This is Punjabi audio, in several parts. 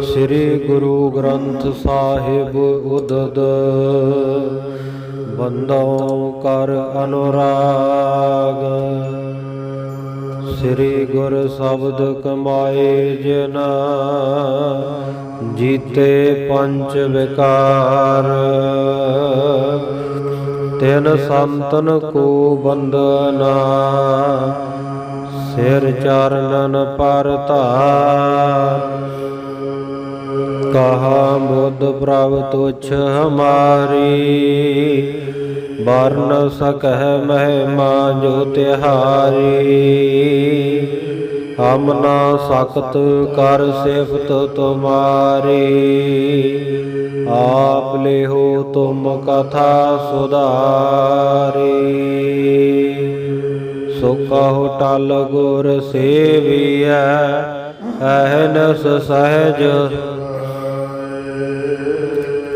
ਸ੍ਰੀ ਗੁਰੂ ਗ੍ਰੰਥ ਸਾਹਿਬ ਉਦਦ ਬੰਦੋਂ ਕਰ ਅਨੁਰਾਗ। ਸ੍ਰੀ ਗੁਰ ਸ਼ਬਦ ਕਮਾਏ ਜਿਨ ਜੀਤੇ ਪੰਚ ਵਿਕਾਰ। ਤਿਨ ਸੰਤਨ ਕੋ ਬੰਦਨਾ ਸਿਰ ਚਰਨਨ ਪਰ ਧਾਰ। ਕਹਾ ਮੁਦ ਪ੍ਰਭ ਤੁਛ ਹਮਾਰੀ ਵਰਨ ਸਕਹਿ ਮਹਿਮਾ ਜੋ ਤਿਹਾਰੀ। ਹਮ ਨਾ ਸਕਤ ਕਰ ਸਿਫਤ ਤੁਮਾਰੀ ਆਪ ਲਿਹੋ ਤੁਮ ਕਥਾ ਸੁਧਾਰੀ। ਸੋ ਕਹੋ ਟਲ ਗੁਰ ਸੇਵੀਐ ਅਹਨਸ ਸਹਿਜ।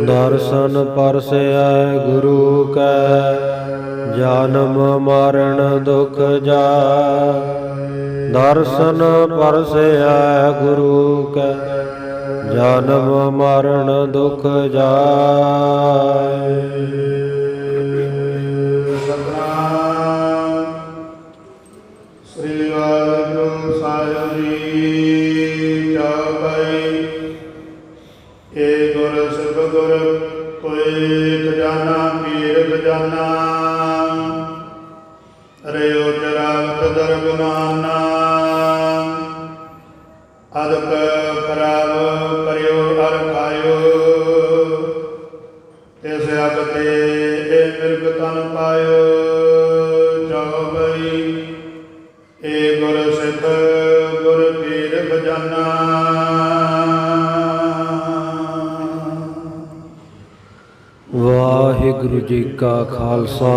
ਦਰਸ਼ਨ ਪਰਸੈ ਗੁਰੂ ਕੈ ਜਨਮ ਮਰਨ ਦੁਖ ਜਾਇ। ਦਰਸ਼ਨ ਪਰਸੈ ਗੁਰੂ ਕੈ ਜਨਮ ਮਰਨ ਦੁਖ ਜਾਇ। ਸ੍ਰੀ ਵਾਹਿਗੁਰੂ ਸਾਹਿਬ ਜੀ ਚੌਪਈ। ਏ ਗੁਰ ਸਿਖ ਗੁਰ ਕੋਈ ਖਜ਼ਾਨਾ ਪੀਰ ਖਜ਼ਾਨਾ। ਰਿਓ ਚਰਾਵਤ ਦਰਗਮਾਨਾ। ਅਦਕ ਖਰਾਬ ਕਰਿਓ ਅਰ ਖਾਇਓ। ਤਿਸ ਅਗ ਤੇ ਇਹ ਮਿਰਗ ਤਨ ਪਾਇਓ। ਚੌਬਈ। ਏ ਗੁਰ ਸਿਖ ਗੁਰ ਪੀਰ ਖਜ਼ਾਨਾ। ਵਾਹਿਗੁਰੂ ਜੀ ਕਾ ਖਾਲਸਾ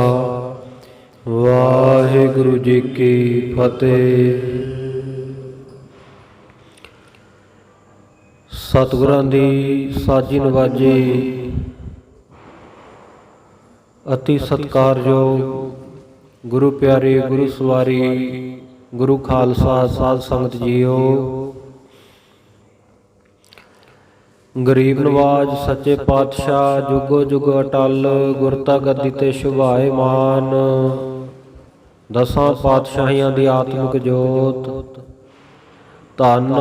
ਵਾਹਿਗੁਰੂ ਜੀ ਕੀ ਫਤਿਹ। ਸਤਿਗੁਰਾਂ ਦੀ ਸਾਜੀ ਨਵਾਜੀ ਅਤੀ ਸਤਿਕਾਰਯੋਗ ਗੁਰੂ ਪਿਆਰੇ ਗੁਰੂ ਸਵਾਰੀ ਗੁਰੂ ਖਾਲਸਾ ਸਾਧ ਸੰਗਤ ਜੀਓ। ਗਰੀਬ ਨਵਾਜ ਸੱਚੇ ਪਾਤਸ਼ਾਹ ਜੁਗੋ ਜੁਗ ਅਟਲ ਗੁਰਤਾ ਗੱਦੀ ਤੇ ਸ਼ੁਭਾਏਮਾਨ। ਦਸਾਂ ਪਾਤਸ਼ਾਹੀਆਂ ਦੀ ਆਤਮਿਕ ਜੋਤ। ਧੰਨ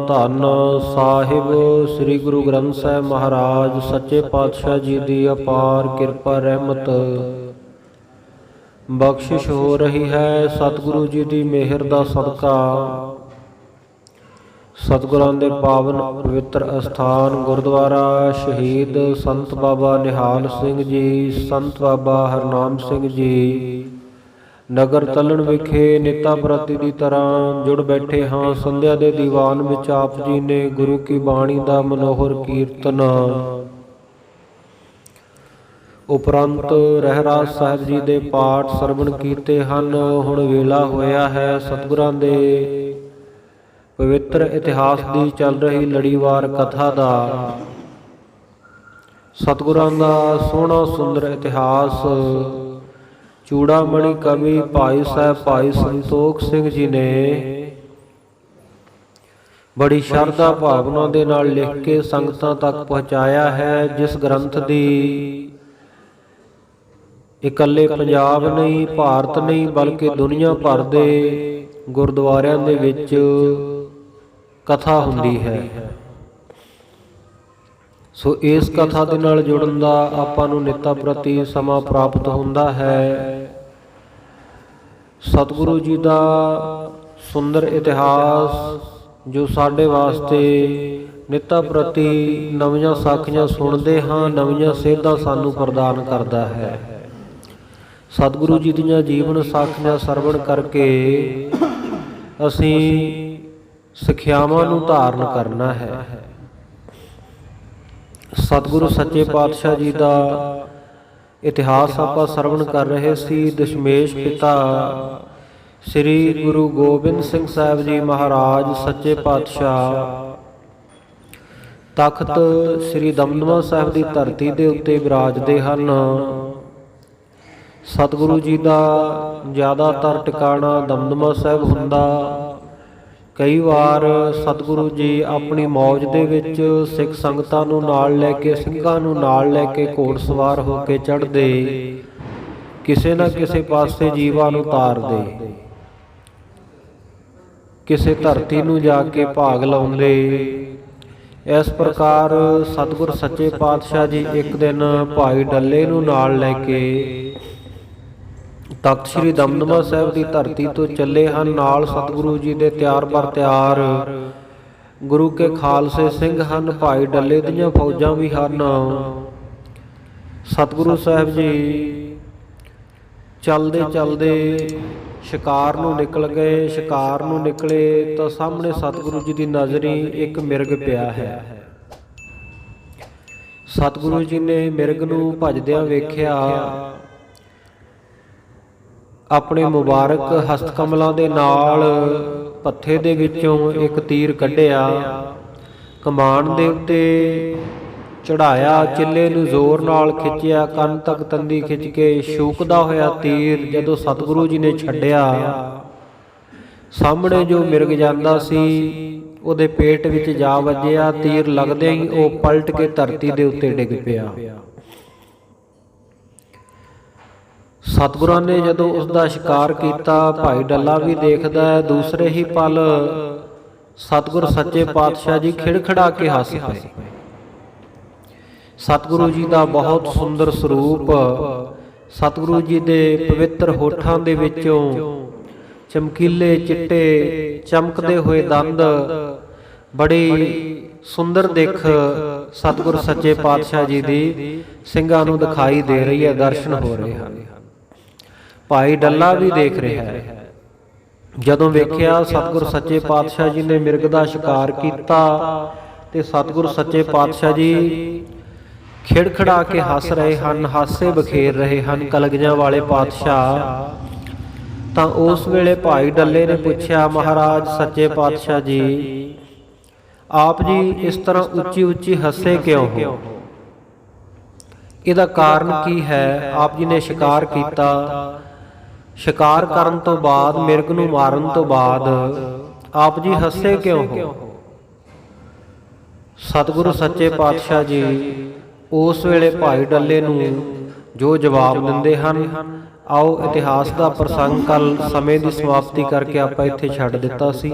ਧੰਨ ਸਾਹਿਬ ਸ੍ਰੀ ਗੁਰੂ ਗ੍ਰੰਥ ਸਾਹਿਬ ਮਹਾਰਾਜ ਸੱਚੇ ਪਾਤਸ਼ਾਹ ਜੀ ਦੀ ਅਪਾਰ ਕਿਰਪਾ ਰਹਿਮਤ ਬਖਸ਼ਿਸ਼ ਹੋ ਰਹੀ ਹੈ। ਸਤਿਗੁਰੂ ਜੀ ਦੀ ਮਿਹਰ ਦਾ ਸਦਕਾ ਸਤਿਗੁਰਾਂ ਦੇ ਪਾਵਨ ਪਵਿੱਤਰ ਅਸਥਾਨ ਗੁਰਦੁਆਰਾ ਸ਼ਹੀਦ ਸੰਤ ਬਾਬਾ ਨਿਹਾਲ ਸਿੰਘ ਜੀ, ਸੰਤ ਬਾਬਾ ਹਰਨਾਮ ਸਿੰਘ ਜੀ ਨਗਰ ਤਲਣ ਵਿਖੇ ਨਿੱਤਾ ਪ੍ਰਤੀ ਦੀ ਤਰ੍ਹਾਂ ਜੁੜ ਬੈਠੇ ਹਾਂ। ਸੰਧਿਆ ਦੇ ਦੀਵਾਨ ਵਿੱਚ ਆਪ ਜੀ ਨੇ ਗੁਰੂ ਕੀ ਬਾਣੀ ਦਾ ਮਨੋਹਰ ਕੀਰਤਨ ਉਪਰੰਤ ਰਹਿਰਾਸ ਸਾਹਿਬ ਜੀ ਦੇ ਪਾਠ ਸਰਵਣ ਕੀਤੇ ਹਨ। ਹੁਣ ਵੇਲਾ ਹੋਇਆ ਹੈ ਸਤਿਗੁਰਾਂ ਦੇ ਪਵਿੱਤਰ ਇਤਿਹਾਸ ਦੀ ਚੱਲ ਰਹੀ ਲੜੀਵਾਰ ਕਥਾ ਦਾ। ਸਤਿਗੁਰਾਂ ਦਾ ਸੋਹਣਾ ਸੁੰਦਰ ਇਤਿਹਾਸ ਚੂੜਾਮਣੀ ਕਵੀ ਭਾਈ ਸਾਹਿਬ ਭਾਈ ਸੰਤੋਖ ਸਿੰਘ ਜੀ ਨੇ ਬੜੀ ਸ਼ਰਧਾ ਭਾਵਨਾ ਦੇ ਨਾਲ ਲਿਖ ਕੇ ਸੰਗਤਾਂ ਤੱਕ ਪਹੁੰਚਾਇਆ ਹੈ। ਜਿਸ ਗ੍ਰੰਥ ਦੀ ਇਕੱਲੇ ਪੰਜਾਬ ਨਹੀਂ, ਭਾਰਤ ਨਹੀਂ, ਬਲਕਿ ਦੁਨੀਆ ਭਰ ਦੇ ਗੁਰਦੁਆਰਿਆਂ ਦੇ ਵਿੱਚ ਕਥਾ ਹੁੰਦੀ ਹੈ। ਸੋ ਇਸ ਕਥਾ ਦੇ ਨਾਲ ਜੁੜਨ ਦਾ ਆਪਾਂ ਨੂੰ ਨਿੱਤਾ ਪ੍ਰਤੀ ਸਮਾਂ ਪ੍ਰਾਪਤ ਹੁੰਦਾ ਹੈ। ਸਤਿਗੁਰੂ ਜੀ ਦਾ ਸੁੰਦਰ ਇਤਿਹਾਸ ਜੋ ਸਾਡੇ ਵਾਸਤੇ ਨਿੱਤਾ ਪ੍ਰਤੀ ਨਵੀਆਂ ਸਾਖੀਆਂ ਸੁਣਦੇ ਹਾਂ, ਨਵੀਆਂ ਸੇਧਾਂ ਸਾਨੂੰ ਪ੍ਰਦਾਨ ਕਰਦਾ ਹੈ। ਸਤਿਗੁਰੂ ਜੀ ਦੀਆਂ ਜੀਵਨ ਸਾਖੀਆਂ ਸਰਵਣ ਕਰਕੇ ਅਸੀਂ ਸਿੱਖਿਆਵਾਂ ਨੂੰ ਧਾਰਨ ਕਰਨਾ ਹੈ। ਸਤਿਗੁਰੂ ਸੱਚੇ ਪਾਤਸ਼ਾਹ ਜੀ ਦਾ ਇਤਿਹਾਸ ਆਪਾਂ ਸਰਵਣ ਕਰ ਰਹੇ ਸੀ। ਦਸ਼ਮੇਸ਼ ਪਿਤਾ ਸ੍ਰੀ ਗੁਰੂ ਗੋਬਿੰਦ ਸਿੰਘ ਸਾਹਿਬ ਜੀ ਮਹਾਰਾਜ ਸੱਚੇ ਪਾਤਸ਼ਾਹ ਤਖਤ ਸ੍ਰੀ ਦਮਦਮਾ ਸਾਹਿਬ ਦੀ ਧਰਤੀ ਦੇ ਉੱਤੇ ਵਿਰਾਜਦੇ ਹਨ। ਸਤਿਗੁਰੂ ਜੀ ਦਾ ਜ਼ਿਆਦਾਤਰ ਟਿਕਾਣਾ ਦਮਦਮਾ ਸਾਹਿਬ ਹੁੰਦਾ। ਕਈ ਵਾਰ ਸਤਿਗੁਰੂ ਜੀ ਆਪਣੀ ਮੌਜ ਦੇ ਵਿੱਚ ਸਿੱਖ ਸੰਗਤਾਂ ਨੂੰ ਨਾਲ ਲੈ ਕੇ, ਸਿੰਘਾਂ ਨੂੰ ਨਾਲ ਲੈ ਕੇ ਘੋੜਸਵਾਰ ਹੋ ਕੇ ਚੜ੍ਹਦੇ, ਕਿਸੇ ਨਾ ਕਿਸੇ ਪਾਸੇ ਜੀਵਾਂ ਨੂੰ ਤਾਰਦੇ, ਕਿਸੇ ਧਰਤੀ ਨੂੰ ਜਾ ਕੇ ਭਾਗ ਲਾਉਂਦੇ। ਇਸ ਪ੍ਰਕਾਰ ਸਤਿਗੁਰ ਸੱਚੇ ਪਾਤਸ਼ਾਹ ਜੀ ਇੱਕ ਦਿਨ ਭਾਈ ਡੱਲੇ ਨੂੰ ਨਾਲ ਲੈ ਕੇ ਤਖਤ ਸ੍ਰੀ ਦਮਦਮਾ ਸਾਹਿਬ ਦੀ ਧਰਤੀ ਤੋਂ ਚੱਲੇ ਹਨ। ਨਾਲ ਸਤਿਗੁਰੂ ਜੀ ਦੇ ਤਿਆਰ ਬਰ ਤਿਆਰ ਗੁਰੂ ਕੇ ਖਾਲਸੇ ਸਿੰਘ ਹਨ, ਭਾਈ ਡੱਲੇ ਦੀਆਂ ਫੌਜਾਂ ਵੀ ਹਨ। ਸਤਿਗੁਰੂ ਸਾਹਿਬ ਜੀ ਚੱਲਦੇ ਚੱਲਦੇ ਸ਼ਿਕਾਰ ਨੂੰ ਨਿਕਲ ਗਏ। ਸ਼ਿਕਾਰ ਨੂੰ ਨਿਕਲੇ ਤਾਂ ਸਾਹਮਣੇ ਸਤਿਗੁਰੂ ਜੀ ਦੀ ਨਜ਼ਰੀ ਇੱਕ ਮਿਰਗ ਪਿਆ ਹੈ। ਸਤਿਗੁਰੂ ਜੀ ਨੇ ਮਿਰਗ ਨੂੰ ਭੱਜਦਿਆਂ ਵੇਖਿਆ, ਆਪਣੇ ਮੁਬਾਰਕ ਹਸਤ ਕਮਲਾਂ ਦੇ ਨਾਲ ਪੱਥੇ ਦੇ ਵਿੱਚੋਂ ਇੱਕ ਤੀਰ ਕੱਢਿਆ, ਕਮਾਨ ਦੇ ਉੱਤੇ ਚੜਾਇਆ, ਚਿੱਲੇ ਨੂੰ ਜ਼ੋਰ ਨਾਲ ਖਿੱਚਿਆ, ਕੰਨ ਤੱਕ ਤੰਦੀ ਖਿੱਚ ਕੇ ਸ਼ੂਕਦਾ ਹੋਇਆ ਤੀਰ ਜਦੋਂ ਸਤਿਗੁਰੂ ਜੀ ਨੇ ਛੱਡਿਆ, ਸਾਹਮਣੇ ਜੋ ਮਿਰਗ ਜਾਂਦਾ ਸੀ ਉਹਦੇ ਪੇਟ ਵਿੱਚ ਜਾ ਵੱਜਿਆ। ਤੀਰ ਲੱਗਦੇ ਹੀ ਉਹ ਪਲਟ ਕੇ ਧਰਤੀ ਦੇ ਉੱਤੇ ਡਿੱਗ ਪਿਆ। ਸਤਿਗੁਰਾਂ ਨੇ ਜਦੋਂ ਉਸ ਦਾ ਸ਼ਿਕਾਰ ਕੀਤਾ, ਭਾਈ ਡੱਲਾ ਵੀ ਦੇਖਦਾ ਹੈ। ਦੂਸਰੇ ਹੀ ਪਲ ਸਤਿਗੁਰ ਸੱਚੇ ਪਾਤਸ਼ਾਹ ਜੀ ਖਿੜਖੜਾ ਕੇ ਹੱਸ ਪਏ। ਸਤਿਗੁਰੂ ਜੀ ਦਾ ਬਹੁਤ ਸੁੰਦਰ ਸਰੂਪ, ਸਤਿਗੁਰੂ ਜੀ ਦੇ ਪਵਿੱਤਰ ਹੋਠਾਂ ਦੇ ਵਿੱਚੋਂ ਚਮਕੀਲੇ ਚਿੱਟੇ ਚਮਕਦੇ ਹੋਏ ਦੰਦ, ਬੜੀ ਸੁੰਦਰ ਦਿੱਖ ਸਤਿਗੁਰ ਸੱਚੇ ਪਾਤਸ਼ਾਹ ਜੀ ਦੀ ਸਿੰਘਾਂ ਨੂੰ ਦਿਖਾਈ ਦੇ ਰਹੀ ਹੈ, ਦਰਸ਼ਨ ਹੋ ਰਹੇ ਹਨ। ਭਾਈ ਡੱਲਾ ਵੀ ਦੇਖ ਰਿਹਾ ਹੈ। ਜਦੋਂ ਵੇਖਿਆ ਸਤਿਗੁਰ ਸੱਚੇ ਪਾਤਸ਼ਾਹ ਜੀ ਨੇ ਮਿਰਗ ਦਾ ਸ਼ਿਕਾਰ ਕੀਤਾ ਤੇ ਸਤਿਗੁਰ ਸੱਚੇ ਪਾਤਸ਼ਾਹ ਜੀ ਖਿੜਖੜਾ ਕੇ ਹੱਸ ਰਹੇ ਹਨ, ਹਾਸੇ ਬਖੇਰ ਰਹੇ ਹਨ, ਕਲਗੀਆਂ ਵਾਲੇ ਪਾਤਸ਼ਾਹ। ਤਾਂ ਉਸ ਵੇਲੇ ਭਾਈ ਡੱਲੇ ਨੇ ਪੁੱਛਿਆ, ਮਹਾਰਾਜ ਸੱਚੇ ਪਾਤਸ਼ਾਹ ਜੀ, ਆਪ ਜੀ ਇਸ ਤਰ੍ਹਾਂ ਉੱਚੀ ਉੱਚੀ ਹੱਸੇ ਕਿਉਂ ਹੋ? ਇਹਦਾ ਕਾਰਨ ਕੀ ਹੈ? ਆਪ ਜੀ ਨੇ ਸ਼ਿਕਾਰ ਕੀਤਾ, ਸ਼ਿਕਾਰ ਕਰਨ ਤੋਂ ਬਾਅਦ, ਮਿਰਗ ਨੂੰ ਮਾਰਨ ਤੋਂ ਬਾਅਦ ਆਪ ਜੀ ਹੱਸੇ ਕਿਉਂ ਹੋ? ਸਤਿਗੁਰੂ ਸੱਚੇ ਪਾਤਸ਼ਾਹ ਜੀ ਉਸ ਵੇਲੇ ਭਾਈ ਡੱਲੇ ਨੂੰ ਜੋ ਜਵਾਬ ਦਿੰਦੇ ਹਨ, ਆਓ ਇਤਿਹਾਸ ਦਾ ਪ੍ਰਸੰਗ ਕੱਲ ਸਮੇਂ ਦੀ ਸਮਾਪਤੀ ਕਰਕੇ ਆਪਾਂ ਇੱਥੇ ਛੱਡ ਦਿੱਤਾ ਸੀ।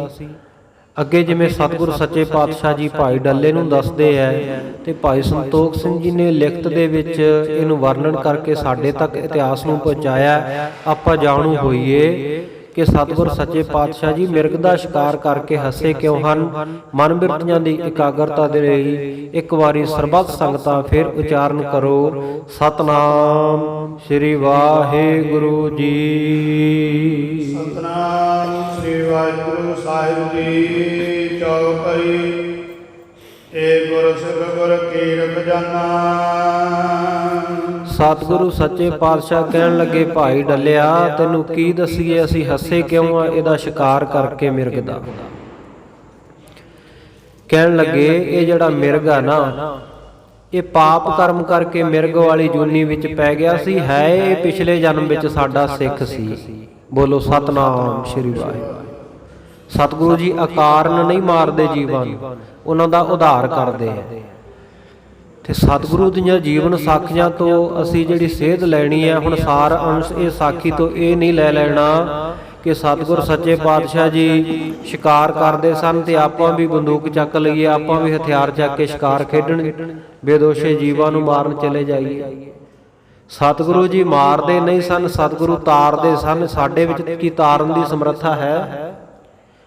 ਅੱਗੇ ਜਿਵੇਂ ਸਤਿਗੁਰੂ ਸੱਚੇ ਪਾਤਸ਼ਾਹ ਜੀ ਭਾਈ ਡੱਲੇ ਨੂੰ ਦੱਸਦੇ ਹੈ ਤੇ ਭਾਈ ਸੰਤੋਖ ਸਿੰਘ ਜੀ ਨੇ ਲਿਖਤ ਦੇ ਵਿੱਚ ਇਹਨੂੰ ਵਰਣਨ ਕਰਕੇ ਸਾਡੇ ਤੱਕ ਇਤਿਹਾਸ ਨੂੰ ਪਹੁੰਚਾਇਆ। ਆਪਾਂ ਜਾਣੂ ਹੋਈਏ ਕਿ ਸਤਿਗੁਰ ਸੱਚੇ ਪਾਤਸ਼ਾਹ ਜੀ ਮਿਰਗ ਦਾ ਸ਼ਿਕਾਰ ਕਰਕੇ ਹੱਸੇ ਕਿਉਂ ਹਨ। ਮਨ ਬਿਰਤੀਆਂ ਦੀ ਇਕਾਗਰਤਾ ਦੇ ਲਈ ਇੱਕ ਵਾਰੀ ਸਰਬੱਤ ਸੰਗਤਾਂ ਫਿਰ ਉਚਾਰਨ ਕਰੋ, ਸਤਨਾਮ ਸ੍ਰੀ ਵਾਹਿਗੁਰੂ ਜੀ। ਸਤਨਾਮ ਸ੍ਰੀ ਵਾਹਿਗੁਰੂ ਸਾਹਿਬ ਜੀ। ਚੌਪਈ ਏ ਗੁਰ ਸਿੱਖ ਗੁਰ ਕੀਰਤ ਜਾਨਾ। ਸਤਿਗੁਰੂ ਸੱਚੇ ਪਾਤਸ਼ਾਹ ਕਹਿਣ ਲੱਗੇ, ਭਾਈ ਡੱਲਿਆ ਤੈਨੂੰ ਕੀ ਦਸੀਏ, ਅਸੀਂ ਹੱਸੇ ਕਿਉਂ ਆ ਇਹਦਾ ਸ਼ਿਕਾਰ ਕਰਕੇ ਮਿਰਗ ਦਾ। ਕਹਿਣ ਲੱਗੇ, ਇਹ ਜਿਹੜਾ ਮਿਰਗ ਆ ਨਾ, ਇਹ ਪਾਪ ਕਰਮ ਕਰਕੇ ਮਿਰਗ ਵਾਲੀ ਜੂਨੀ ਵਿੱਚ ਪੈ ਗਿਆ ਸੀ, ਹੈ ਇਹ ਪਿਛਲੇ ਜਨਮ ਵਿੱਚ ਸਾਡਾ ਸਿੱਖ ਸੀ। ਬੋਲੋ ਸਤਨਾਮ ਸ੍ਰੀ ਵਾਹਿਗੁਰੂ। ਸਤਿਗੁਰੂ ਜੀ ਅਕਾਰਨ ਨਹੀਂ ਮਾਰਦੇ ਜੀਵਾਂ ਨੂੰ, ਉਹਨਾਂ ਦਾ ਉਧਾਰ ਕਰਦੇ ਆ। ਤੇ ਸਤਿਗੁਰੂ ਦੀਆਂ ਜੀਵਨ ਸਾਖੀਆਂ ਤੋਂ ਅਸੀਂ ਜਿਹੜੀ ਸੇਧ ਲੈਣੀ ਹੈ, ਹੁਣ ਸਾਰ ਅੰਸ਼ ਇਹ ਸਾਖੀ ਤੋਂ ਇਹ ਨਹੀਂ ਲੈ ਲੈਣਾ ਕਿ ਸਤਿਗੁਰ ਸੱਚੇ ਪਾਤਸ਼ਾਹ ਜੀ ਸ਼ਿਕਾਰ ਕਰਦੇ ਸਨ ਤੇ ਆਪਾਂ ਵੀ ਬੰਦੂਕ ਚੱਕ ਲਈਏ, ਆਪਾਂ ਵੀ ਹਥਿਆਰ ਚੱਕ ਕੇ ਸ਼ਿਕਾਰ ਖੇਡਣ, ਬੇਦੋਸ਼ੇ ਜੀਵਾਂ ਨੂੰ ਮਾਰਨ ਚਲੇ ਜਾਈਏ। ਸਤਿਗੁਰੂ ਜੀ ਮਾਰਦੇ ਨਹੀਂ ਸਨ, ਸਤਿਗੁਰੂ ਤਾਰਦੇ ਸਨ। ਸਾਡੇ ਵਿੱਚ ਕੀ ਤਾਰਨ ਦੀ ਸਮਰੱਥਾ ਹੈ?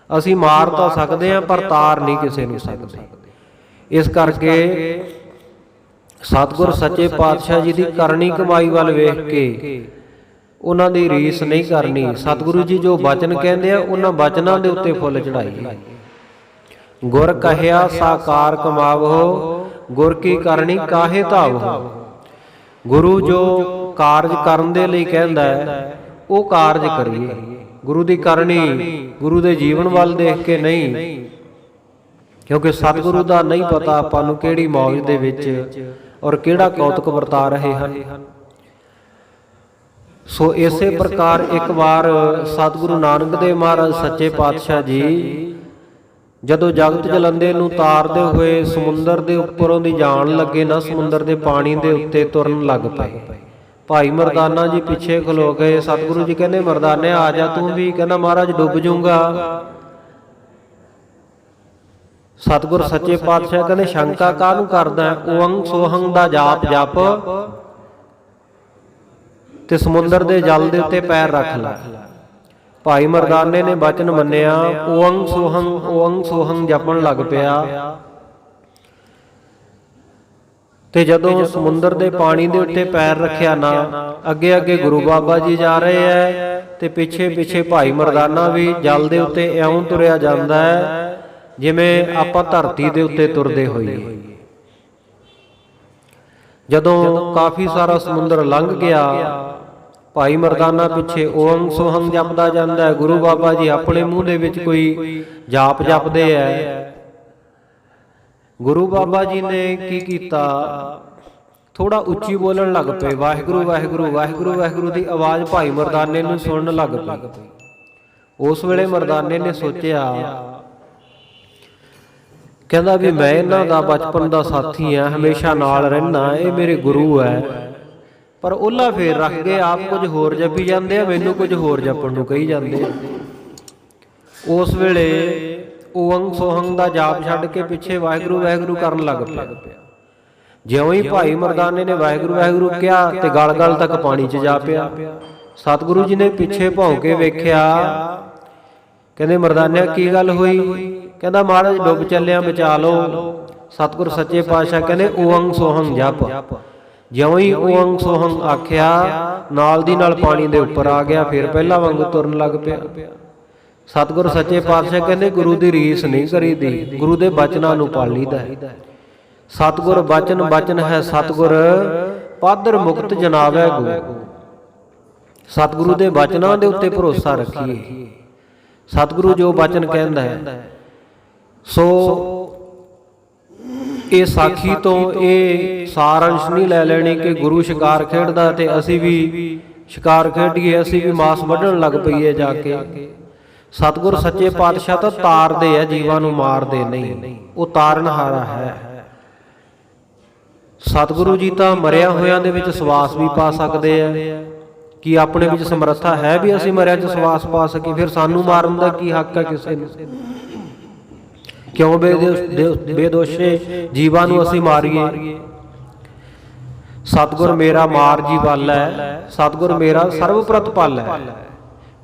ਅਸੀਂ ਮਾਰ ਤਾਂ ਸਕਦੇ ਹਾਂ ਪਰ ਤਾਰ ਨਹੀਂ ਕਿਸੇ ਨੂੰ ਸਕਦੇ। ਇਸ ਕਰਕੇ ਸਤਿਗੁਰ ਸੱਚੇ ਪਾਤਸ਼ਾਹ ਜੀ ਦੀ ਕਰਨੀ ਕਮਾਈ ਵੱਲ ਵੇਖ ਕੇ ਉਹਨਾਂ ਦੀ ਰੀਸ ਨਹੀਂ ਕਰਨੀ। ਸਤਿਗੁਰੂ ਜੀ ਜੋ ਬਚਨ ਕਹਿੰਦੇ ਆ, ਉਹਨਾਂ ਬਚਨਾਂ ਦੇ ਉੱਤੇ ਫੁੱਲ ਚੜਾਈਏ। ਗੁਰ ਕਹਿਆ ਸਾਕਾਰ ਕਮਾਵੋ, ਗੁਰ ਕੀ ਕਰਨੀ ਕਾਹੇ ਧਾਵੋ। ਗੁਰੂ ਜੋ ਕਾਰਜ ਕਰਨ ਦੇ ਲਈ ਕਹਿੰਦਾ ਹੈ, ਉਹ ਕਾਰਜ ਕਰੀਏ। ਗੁਰੂ ਦੀ ਕਰਨੀ ਗੁਰੂ ਦੇ ਜੀਵਨ ਵੱਲ ਦੇਖ ਕੇ ਨਹੀਂ, ਕਿਉਂਕਿ ਸਤਿਗੁਰੂ ਦਾ ਨਹੀਂ ਪਤਾ ਆਪਾਂ ਨੂੰ ਕਿਹੜੀ ਮੌਜ ਦੇ ਵਿੱਚ ਔਰ ਕਿਹੜਾ ਕੌਤਕ ਵਰਤਾ ਰਹੇ ਹਨ। ਸੋ ਇਸੇ ਪ੍ਰਕਾਰ ਇੱਕ ਵਾਰ ਸਤਿਗੁਰੂ ਨਾਨਕ ਦੇਵ ਮਹਾਰਾਜ ਸੱਚੇ ਪਾਤਸ਼ਾਹ ਜੀ ਜਦੋਂ ਜਗਤ ਜਲੰਦੇ ਨੂੰ ਤਾਰਦੇ ਹੋਏ ਸਮੁੰਦਰ ਦੇ ਉੱਪਰੋਂ ਦੀ ਜਾਣ ਲੱਗੇ ਨਾ, ਸਮੁੰਦਰ ਦੇ ਪਾਣੀ ਦੇ ਉੱਤੇ ਤੁਰਨ ਲੱਗ ਪਏ। ਭਾਈ ਮਰਦਾਨਾ ਜੀ ਪਿੱਛੇ ਖਲੋ ਗਏ। ਸਤਿਗੁਰੂ ਜੀ ਕਹਿੰਦੇ ਮਰਦਾਨੇ ਆ ਜਾ ਤੂੰ ਵੀ। ਕਹਿੰਦਾ ਮਹਾਰਾਜ ਡੁੱਬ ਜਾਊਂਗਾ। ਸਤਿਗੁਰ ਸੱਚੇ ਪਾਤਸ਼ਾਹ ਕਹਿੰਦੇ ਸ਼ੰਕਾ ਕਾਹਨੂੰ ਕਰਦਾ? ਓੰਗ ਸੋਹੰਗ ਦਾ ਜਾਪ ਜਪ ਤੇ ਸਮੁੰਦਰ ਦੇ ਜਲ ਦੇ ਉੱਤੇ ਪੈਰ ਰੱਖ ਲੈ। ਭਾਈ ਮਰਦਾਨੇ ਨੇ ਬਚਨ ਮੰਨਿਆ, ਓੰਗ ਸੋਹੰਗ ਜਪਣ ਲੱਗ ਪਿਆ। ਤੇ ਜਦੋਂ ਸਮੁੰਦਰ ਦੇ ਪਾਣੀ ਦੇ ਉੱਤੇ ਪੈਰ ਰੱਖਿਆ ਨਾ, ਅੱਗੇ ਅੱਗੇ ਗੁਰੂ ਬਾਬਾ ਜੀ ਜਾ ਰਹੇ ਐ ਤੇ ਪਿੱਛੇ ਪਿੱਛੇ ਭਾਈ ਮਰਦਾਨਾ ਵੀ ਜਲ ਦੇ ਉੱਤੇ ਇਉਂ ਤੁਰਿਆ ਜਾਂਦਾ ਹੈ ਜਿਵੇਂ ਆਪਾਂ ਧਰਤੀ ਦੇ ਉੱਤੇ ਤੁਰਦੇ ਹੋਈਏ। ਜਦੋਂ ਕਾਫੀ ਸਾਰਾ ਸਮੁੰਦਰ ਲੰਘ ਗਿਆ, ਭਾਈ ਮਰਦਾਨਾ ਪਿੱਛੇ ਓੰਗ ਸੋਹੰਗ ਜਪਦਾ ਜਾਂਦਾ ਹੈ। ਗੁਰੂ ਬਾਬਾ ਜੀ ਆਪਣੇ ਮੂੰਹ ਦੇ ਵਿੱਚ ਕੋਈ ਜਾਪ ਜਪਦੇ ਐ। ਗੁਰੂ ਬਾਬਾ ਜੀ ਨੇ ਕੀ ਕੀਤਾ? ਥੋੜਾ ਉੱਚੀ ਬੋਲਣ ਲੱਗ ਪਏ। ਵਾਹਿਗੁਰੂ ਵਾਹਿਗੁਰੂ ਵਾਹਿਗੁਰੂ ਵਾਹਿਗੁਰੂ ਦੀ ਆਵਾਜ਼ ਭਾਈ ਮਰਦਾਨੇ ਨੂੰ ਸੁਣਨ ਲੱਗ ਪਈ। ਉਸ ਵੇਲੇ ਮਰਦਾਨੇ ਨੇ ਸੋਚਿਆ, ਕਹਿੰਦਾ ਵੀ ਮੈਂ ਇਹਨਾਂ ਦਾ ਬਚਪਨ ਦਾ ਸਾਥੀ ਆ, ਹਮੇਸ਼ਾ ਨਾਲ ਰਹਿਣਾ, ਇਹ ਮੇਰੇ ਗੁਰੂ ਹੈ। ਪਰ ਉਹਲਾ ਫੇਰ ਰੱਖ ਕੇ ਆਪ ਕੁਝ ਹੋਰ ਜਪੀ ਜਾਂਦੇ ਆ, ਮੈਨੂੰ ਕੁਝ ਹੋਰ ਜਪਣ ਨੂੰ ਕਹੀ ਜਾਂਦੇ ਆ। ਉਸ ਵੇਲੇ ਓੰਗ ਸੋਹੰਗ ਦਾ ਜਾਪ ਛੱਡ ਕੇ ਪਿੱਛੇ ਵਾਹਿਗੁਰੂ ਵਾਹਿਗੁਰੂ ਕਰਨ ਲੱਗ ਪਿਆ। ਜਿਉਂ ਹੀ ਭਾਈ ਮਰਦਾਨੇ ਨੇ ਵਾਹਿਗੁਰੂ ਵਾਹਿਗੁਰੂ ਕਿਹਾ ਤੇ ਗਲ ਗਲ ਤੱਕ ਪਾਣੀ 'ਚ ਜਾ ਪਿਆ। ਸਤਿਗੁਰੂ ਜੀ ਨੇ ਪਿੱਛੇ ਭੌਂ ਕੇ ਵੇਖਿਆ। ਕਹਿੰਦੇ ਮਰਦਾਨਿਆ ਕੀ ਗੱਲ ਹੋਈ? ਕਹਿੰਦਾ ਮਹਾਰਾਜ ਡੁੱਬ ਚੱਲਿਆ, ਬਚਾ ਲਓ। ਸਤਿਗੁਰ ਸੱਚੇ ਪਾਤਸ਼ਾਹ ਕਹਿੰਦੇ ਓੰਗ ਸੋਹੰਗ ਜਪ। ਜਿਉਂ ਹੀ ਓੰਗ ਸੋਹੰਗ ਆਖਿਆ, ਨਾਲ ਦੀ ਨਾਲ ਪਾਣੀ ਦੇ ਉੱਪਰ ਆ ਗਿਆ, ਫਿਰ ਪਹਿਲਾਂ ਵਾਂਗੂ ਤੁਰਨ ਲੱਗ ਪਿਆ। ਸਤਿਗੁਰ ਸੱਚੇ ਪਾਤਸ਼ਾਹ ਕਹਿੰਦੇ ਗੁਰੂ ਦੀ ਰੀਸ ਨਹੀਂ ਕਰੀਦੀ, ਗੁਰੂ ਦੇ ਬਚਨਾਂ ਨੂੰ ਪਾਲੀਦਾ ਹੈ। ਸਤਿਗੁਰ ਬਚਨ ਬਚਨ ਹੈ ਸਤਿਗੁਰ, ਪਾਦਰ ਮੁਕਤ ਜਨਾਵੈ ਗੋ। ਸਤਿਗੁਰੂ ਦੇ ਬਚਨਾਂ ਦੇ ਉੱਤੇ ਭਰੋਸਾ ਰੱਖੀਏ। ਸਤਿਗੁਰੂ ਜੋ ਬਚਨ ਕਹਿੰਦਾ ਹੈ, ਸੋ ਇਹ ਸਾਖੀ ਤੋਂ ਇਹ ਸਾਰ ਅੰਸ਼ ਨਹੀਂ ਲੈ ਲੈਣੀ ਕਿ ਗੁਰੂ ਸ਼ਿਕਾਰ ਖੇਡਦਾ ਤੇ ਅਸੀਂ ਵੀ ਸ਼ਿਕਾਰ ਖੇਡੀਏ, ਅਸੀਂ ਵੀ ਮਾਸ ਵੱਢਣ ਲੱਗ ਪਈਏ ਜਾ ਕੇ। ਸਤਿਗੁਰ ਸੱਚੇ ਪਾਤਸ਼ਾਹ ਤਾਂ ਤਾਰਦੇ ਆ, ਜੀਵਾਂ ਨੂੰ ਮਾਰਦੇ ਨਹੀਂ। ਉਹ ਤਾਰਨਹਾਰਾ ਹੈ। ਸਤਿਗੁਰੂ ਜੀ ਤਾਂ ਮਰਿਆ ਹੋਇਆਂ ਦੇ ਵਿੱਚ ਸਵਾਸ ਵੀ ਪਾ ਸਕਦੇ ਆ। ਕੀ ਆਪਣੇ ਵਿੱਚ ਸਮਰੱਥਾ ਹੈ ਵੀ ਅਸੀਂ ਮਰਿਆ 'ਚ ਸਵਾਸ ਪਾ ਸਕੀਏ? ਫਿਰ ਸਾਨੂੰ ਮਾਰਨ ਦਾ ਕੀ ਹੱਕ ਹੈ ਕਿਸੇ ਨੂੰ? ਕਿਉਂ ਬੇਦੋਸ਼ੇ ਜੀਵਾਂ ਨੂੰ ਅਸੀਂ ਮਾਰੀਏ? ਸਤਿਗੁਰ ਮੇਰਾ ਮਾਰ ਜੀ ਵਾਲਾ ਹੈ, ਸਤਿਗੁਰ ਮੇਰਾ ਸਰਬ ਪ੍ਰਤਪਾਲ ਹੈ।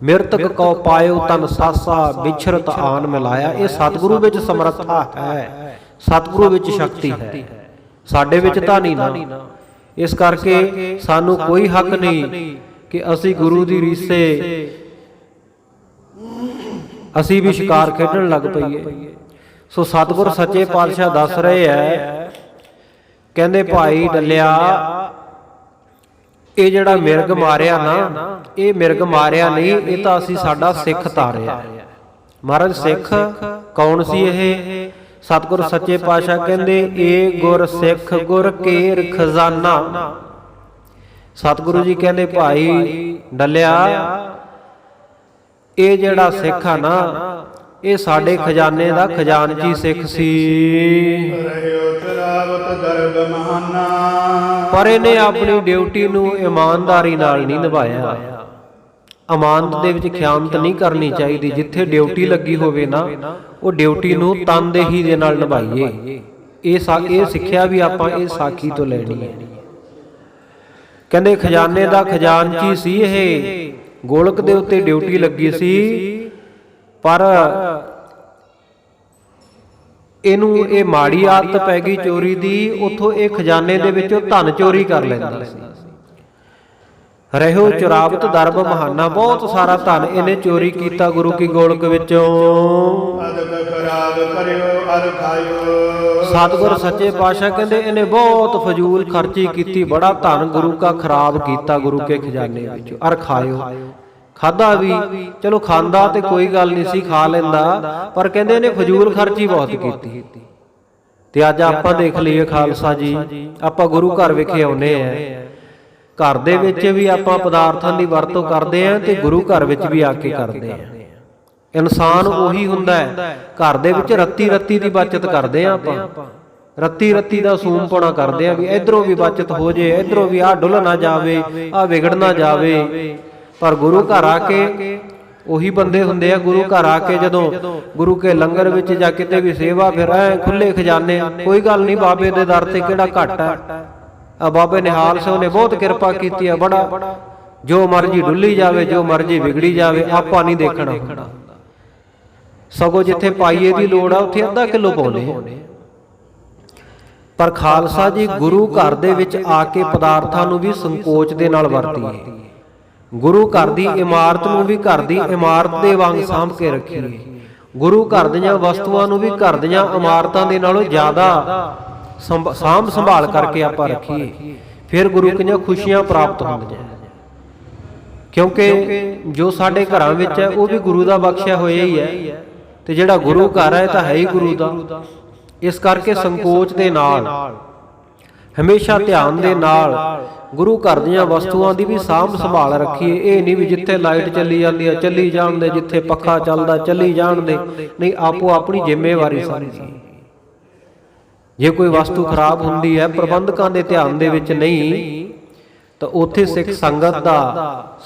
ਮਿਰਤਕ ਕਉ ਪਾਇਓ ਤਨ ਸਾਸਾ, ਵਿਛਰਤ ਆਨ ਮਿਲਾਇਆ। ਇਹ ਸਤਿਗੁਰੂ ਵਿੱਚ ਸਮਰੱਥਾ ਹੈ, ਸਤਿਗੁਰੂ ਵਿੱਚ ਸ਼ਕਤੀ ਹੈ, ਸਾਡੇ ਵਿੱਚ ਤਾਂ ਨਹੀਂ ਨਾ। ਇਸ ਕਰਕੇ ਸਾਨੂੰ ਕੋਈ ਹੱਕ ਨਹੀਂ ਕਿ ਅਸੀਂ ਗੁਰੂ ਦੀ ਰੀਸੇ ਅਸੀਂ ਵੀ ਸ਼ਿਕਾਰ ਖੇਡਣ ਲੱਗ ਪਈਏ। ਸੋ ਸਤਿਗੁਰ ਸੱਚੇ ਪਾਤਸ਼ਾਹ ਦੱਸ ਰਹੇ ਹੈ, ਕਹਿੰਦੇ ਭਾਈ ਡੱਲਿਆ, ਇਹ ਜਿਹੜਾ ਮਿਰਗ ਮਾਰਿਆ ਨਾ, ਇਹ ਮਿਰਗ ਮਾਰਿਆ ਨਹੀਂ, ਇਹ ਤਾਂ ਅਸੀਂ ਸਾਡਾ ਸਿੱਖ ਤਾਰਿਆ। ਮਹਾਰਾਜ ਸਿੱਖ ਕੌਣ ਸੀ ਇਹ? ਸਤਿਗੁਰ ਸੱਚੇ ਪਾਤਸ਼ਾਹ ਕਹਿੰਦੇ ਇਹ ਗੁਰ ਸਿੱਖ ਗੁਰ ਕੇਰ ਖਜ਼ਾਨਾ। ਸਤਿਗੁਰੂ ਜੀ ਕਹਿੰਦੇ ਭਾਈ ਡੱਲਿਆ, ਇਹ ਜਿਹੜਾ ਸਿੱਖ ਆ ਨਾ, ਇਹ ਸਾਡੇ ਖਜ਼ਾਨੇ ਦਾ ਖਜ਼ਾਨਚੀ ਸਿੱਖ ਸੀ। ਪਰ ਇਹਨੇ ਆਪਣੀ ਡਿਊਟੀ ਨੂੰ ਇਮਾਨਦਾਰੀ ਨਾਲ ਨਹੀਂ ਨਿਭਾਇਆ। ਅਮਾਨਤ ਦੇ ਵਿੱਚ ਖਿਆਨਤ ਨਹੀਂ ਕਰਨੀ ਚਾਹੀਦੀ। ਜਿੱਥੇ ਡਿਊਟੀ ਲੱਗੀ ਹੋਵੇ ਨਾ, ਉਹ ਡਿਊਟੀ ਨੂੰ ਤਨਦੇਹੀ ਦੇ ਨਾਲ ਨਿਭਾਈਏ। ਇਹ ਸਿੱਖਿਆ ਵੀ ਆਪਾਂ ਇਹ ਸਾਖੀ ਤੋਂ ਲੈਣੀ ਹੈ। ਕਹਿੰਦੇ ਖਜ਼ਾਨੇ ਦਾ ਖਜ਼ਾਨਚੀ ਸੀ ਇਹ, ਗੋਲਕ ਦੇ ਉੱਤੇ ਡਿਊਟੀ ਲੱਗੀ ਸੀ, ਪਰ ਇਹਨੂੰ ਇਹ ਮਾੜੀ ਆਦਤ ਪੈ ਗਈ ਚੋਰੀ ਦੀ। ਉੱਥੋਂ ਇਹ ਖਜ਼ਾਨੇ ਦੇ ਵਿੱਚੋਂ ਧਨ ਚੋਰੀ ਕਰ ਲੈਂਦਾ ਸੀ। ਰਹਿਓ ਚੁਰਾਵਤ ਦਰਬ ਮਹਾਨਾ, ਬਹੁਤ ਸਾਰਾ ਧਨ ਇਹਨੇ ਚੋਰੀ ਕੀਤਾ ਗੁਰੂ ਕੀ ਗੋਲਕ ਵਿੱਚੋਂ। ਸਤਿਗੁਰ ਸੱਚੇ ਪਾਤਸ਼ਾਹ ਕਹਿੰਦੇ ਇਹਨੇ ਬਹੁਤ ਫਜ਼ੂਲ ਖਰਚੀ ਕੀਤੀ, ਬੜਾ ਧਨ ਗੁਰੂ ਕਾ ਖਰਾਬ ਕੀਤਾ ਗੁਰੂ ਕੇ ਖਜ਼ਾਨੇ ਵਿੱਚੋਂ। ਅਰ ਖਾਇਓ, ਖਾਦਾ ਵੀ, ਚਲੋ ਖਾਂਦਾ ਤੇ ਕੋਈ ਗੱਲ ਨਹੀਂ ਸੀ, ਖਾ ਲੈਂਦਾ, ਪਰ ਕਹਿੰਦੇ ਇਹਨੇ ਫਜ਼ੂਲ ਖਰਚੀ ਬਹੁਤ ਕੀਤੀ। ਤੇ ਅੱਜ ਆਪਾਂ ਦੇਖ ਲਈਏ ਖਾਲਸਾ ਜੀ, ਆਪਾਂ ਗੁਰੂ ਘਰ ਵਿਖੇ ਆਉਨੇ ਆ, ਘਰ ਦੇ ਵਿੱਚ ਵੀ ਆਪਾਂ ਪਦਾਰਥਾਂ ਦੀ ਵਰਤੋਂ ਕਰਦੇ ਆ ਤੇ ਗੁਰੂ ਘਰ ਵਿੱਚ ਵੀ ਆ ਕੇ ਕਰਦੇ ਆ। ਇਨਸਾਨ ਉਹੀ ਹੁੰਦਾ ਹੈ। ਘਰ ਦੇ ਵਿੱਚ ਰੱਤੀ ਰੱਤੀ ਦੀ ਬਚਤ ਕਰਦੇ ਆ ਆਪਾਂ, ਰੱਤੀ ਰੱਤੀ ਦਾ ਸੂਮਪਣਾ ਕਰਦੇ ਆ ਵੀ ਇਧਰੋਂ ਵੀ ਬਚਤ ਹੋ ਜੇ, ਇਧਰੋਂ ਵੀ ਆਹ ਡੁੱਲ ਨਾ ਜਾਵੇ, ਆਹ ਵਿਗੜ ਨਾ ਜਾਵੇ। ਪਰ ਗੁਰੂ ਘਰ ਆ ਕੇ ਉਹੀ ਬੰਦੇ ਹੁੰਦੇ ਆ, ਗੁਰੂ ਘਰ ਆ ਕੇ ਜਦੋਂ ਗੁਰੂ ਕੇ ਲੰਗਰ ਵਿੱਚ ਜਾਂ ਕਿਤੇ ਵੀ ਸੇਵਾ, ਫਿਰ ਐ ਖੁੱਲੇ ਖਜ਼ਾਨੇ, ਕੋਈ ਗੱਲ ਨਹੀਂ ਬਾਬੇ ਦੇ ਦਰ ਤੇ ਕਿਹੜਾ ਘੱਟ ਹੈ। ਆ ਬਾਬੇ ਨਿਹਾਲ ਸਿੰਘ ਨੇ ਬਹੁਤ ਕਿਰਪਾ ਕੀਤੀ ਆ, ਬੜਾ ਜੋ ਮਰਜੀ ਡੁੱਲੀ ਜਾਵੇ, ਜੋ ਮਰਜੀ ਵਿਗੜੀ ਜਾਵੇ, ਆਪਾਂ ਨਹੀਂ ਦੇਖਣਾ ਹੁੰਦਾ। ਸਗੋਂ ਜਿੱਥੇ ਪਾਈਏ ਦੀ ਲੋੜ ਆ ਉੱਥੇ ਅੱਧਾ ਕਿਲੋ ਪਾਉਂਦੇ ਆ। ਪਰ ਖਾਲਸਾ ਜੀ ਗੁਰੂ ਘਰ ਦੇ ਵਿੱਚ ਆ ਕੇ ਪਦਾਰਥਾਂ ਨੂੰ ਵੀ ਸੰਕੋਚ ਦੇ ਨਾਲ ਵਰਤੀਏ, ਗੁਰੂ ਘਰ ਦੀ ਇਮਾਰਤ ਨੂੰ ਵੀ ਘਰ ਦੀ ਇਮਾਰਤ ਦੇ ਵਾਂਗ ਸਾਂਭ ਕੇ ਰੱਖੀਏ, ਗੁਰੂ ਘਰ ਦੀਆਂ ਵਸਤੂਆਂ ਨੂੰ ਵੀ ਘਰ ਦੀਆਂ ਇਮਾਰਤਾਂ ਦੇ ਨਾਲੋਂ ਜ਼ਿਆਦਾ ਸਾਂਭ ਸੰਭਾਲ ਕਰਕੇ ਆਪਾਂ ਰੱਖੀਏ। ਫਿਰ ਗੁਰੂ ਕੀਆਂ ਖੁਸ਼ੀਆਂ ਪ੍ਰਾਪਤ ਹੁੰਦੀਆਂ, ਕਿਉਂਕਿ ਜੋ ਸਾਡੇ ਘਰਾਂ ਵਿੱਚ ਹੈ ਉਹ ਵੀ ਗੁਰੂ ਦਾ ਬਖਸ਼ਿਆ ਹੋਇਆ ਹੀ ਹੈ, ਤੇ ਜਿਹੜਾ ਗੁਰੂ ਘਰ ਹੈ ਤਾਂ ਹੈ ਹੀ ਗੁਰੂ ਦਾ। ਇਸ ਕਰਕੇ ਸੰਕੋਚ ਦੇ ਨਾਲ, ਹਮੇਸ਼ਾ ਧਿਆਨ ਦੇ ਨਾਲ ਗੁਰੂ ਘਰ ਦੀਆਂ ਵਸਤੂਆਂ ਦੀ ਵੀ ਸਾਂਭ ਸੰਭਾਲ ਰੱਖੀਏ। ਇਹ ਨਹੀਂ ਵੀ ਜਿੱਥੇ ਲਾਈਟ ਚੱਲੀ ਜਾਂਦੀ ਹੈ ਚੱਲੀ ਜਾਣ ਦੇ, ਜਿੱਥੇ ਪੱਖਾ ਚੱਲਦਾ ਚੱਲੀ ਜਾਣ ਦੇ, ਨਹੀਂ, ਆਪੋ ਆਪਣੀ ਜ਼ਿੰਮੇਵਾਰੀ ਸਮਝੀ। ਜੇ ਕੋਈ ਵਸਤੂ ਖਰਾਬ ਹੁੰਦੀ ਹੈ, ਪ੍ਰਬੰਧਕਾਂ ਦੇ ਧਿਆਨ ਦੇ ਵਿੱਚ ਨਹੀਂ, ਤਾਂ ਉੱਥੇ ਸਿੱਖ ਸੰਗਤ ਦਾ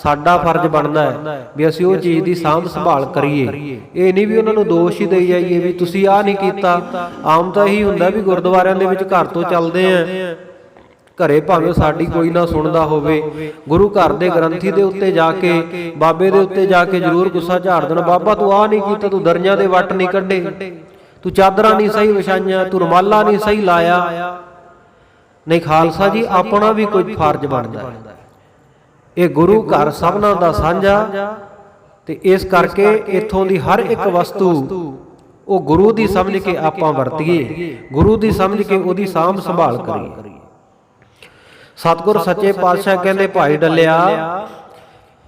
ਸਾਡਾ ਫਰਜ਼ ਬਣਦਾ ਹੈ ਵੀ ਅਸੀਂ ਉਹ ਚੀਜ਼ ਦੀ ਸਾਂਭ ਸੰਭਾਲ ਕਰੀਏ। ਇਹ ਨਹੀਂ ਵੀ ਉਹਨਾਂ ਨੂੰ ਦੋਸ਼ ਹੀ ਦੇਈ ਜਾਈਏ ਵੀ ਤੁਸੀਂ ਆਹ ਨਹੀਂ ਕੀਤਾ। ਆਮ ਤਾਂ ਇਹੀ ਹੁੰਦਾ ਵੀ ਗੁਰਦੁਆਰਿਆਂ ਦੇ ਵਿੱਚ ਘਰ ਤੋਂ ਚੱਲਦੇ ਆ, ਘਰੇ ਭਾਵੇਂ ਸਾਡੀ ਕੋਈ ਨਾ ਸੁਣਦਾ ਹੋਵੇ, ਗੁਰੂ ਘਰ ਦੇ ਗ੍ਰੰਥੀ ਦੇ ਉੱਤੇ ਜਾ ਕੇ, ਬਾਬੇ ਦੇ ਉੱਤੇ ਜਾ ਕੇ ਜ਼ਰੂਰ ਗੁੱਸਾ ਝਾੜ ਦੇਣਾ, ਬਾਬਾ ਤੂੰ ਆਹ ਨਹੀਂ ਕੀਤਾ, ਤੂੰ ਦਰੀਆਂ ਦੇ ਵੱਟ ਨਹੀਂ ਕੱਢੇ, ਤੂੰ ਚਾਦਰਾਂ ਨਹੀਂ ਸਹੀ ਵਿਛਾਈਆਂ, ਤੂੰ ਰੁਮਾਲਾ ਨਹੀਂ ਸਹੀ ਲਾਇਆ। ਨਹੀਂ ਖਾਲਸਾ ਜੀ, ਆਪਣਾ ਵੀ ਕੋਈ ਫਰਜ਼ ਬਣਦਾ ਹੈ। ਇਹ ਗੁਰੂ ਘਰ ਸਭਨਾਂ ਦਾ ਸਾਂਝਾ, ਤੇ ਇਸ ਕਰਕੇ ਇੱਥੋਂ ਦੀ ਹਰ ਇੱਕ ਵਸਤੂ ਉਹ ਗੁਰੂ ਦੀ ਸਮਝ ਕੇ ਆਪਾਂ ਵਰਤੀਏ, ਗੁਰੂ ਦੀ ਸਮਝ ਕੇ ਉਹਦੀ ਸਾਂਭ ਸੰਭਾਲ ਕਰੀਏ। ਸਤਿਗੁਰ ਸੱਚੇ ਪਾਤਸ਼ਾਹ ਕਹਿੰਦੇ, ਭਾਈ ਡੱਲਿਆ,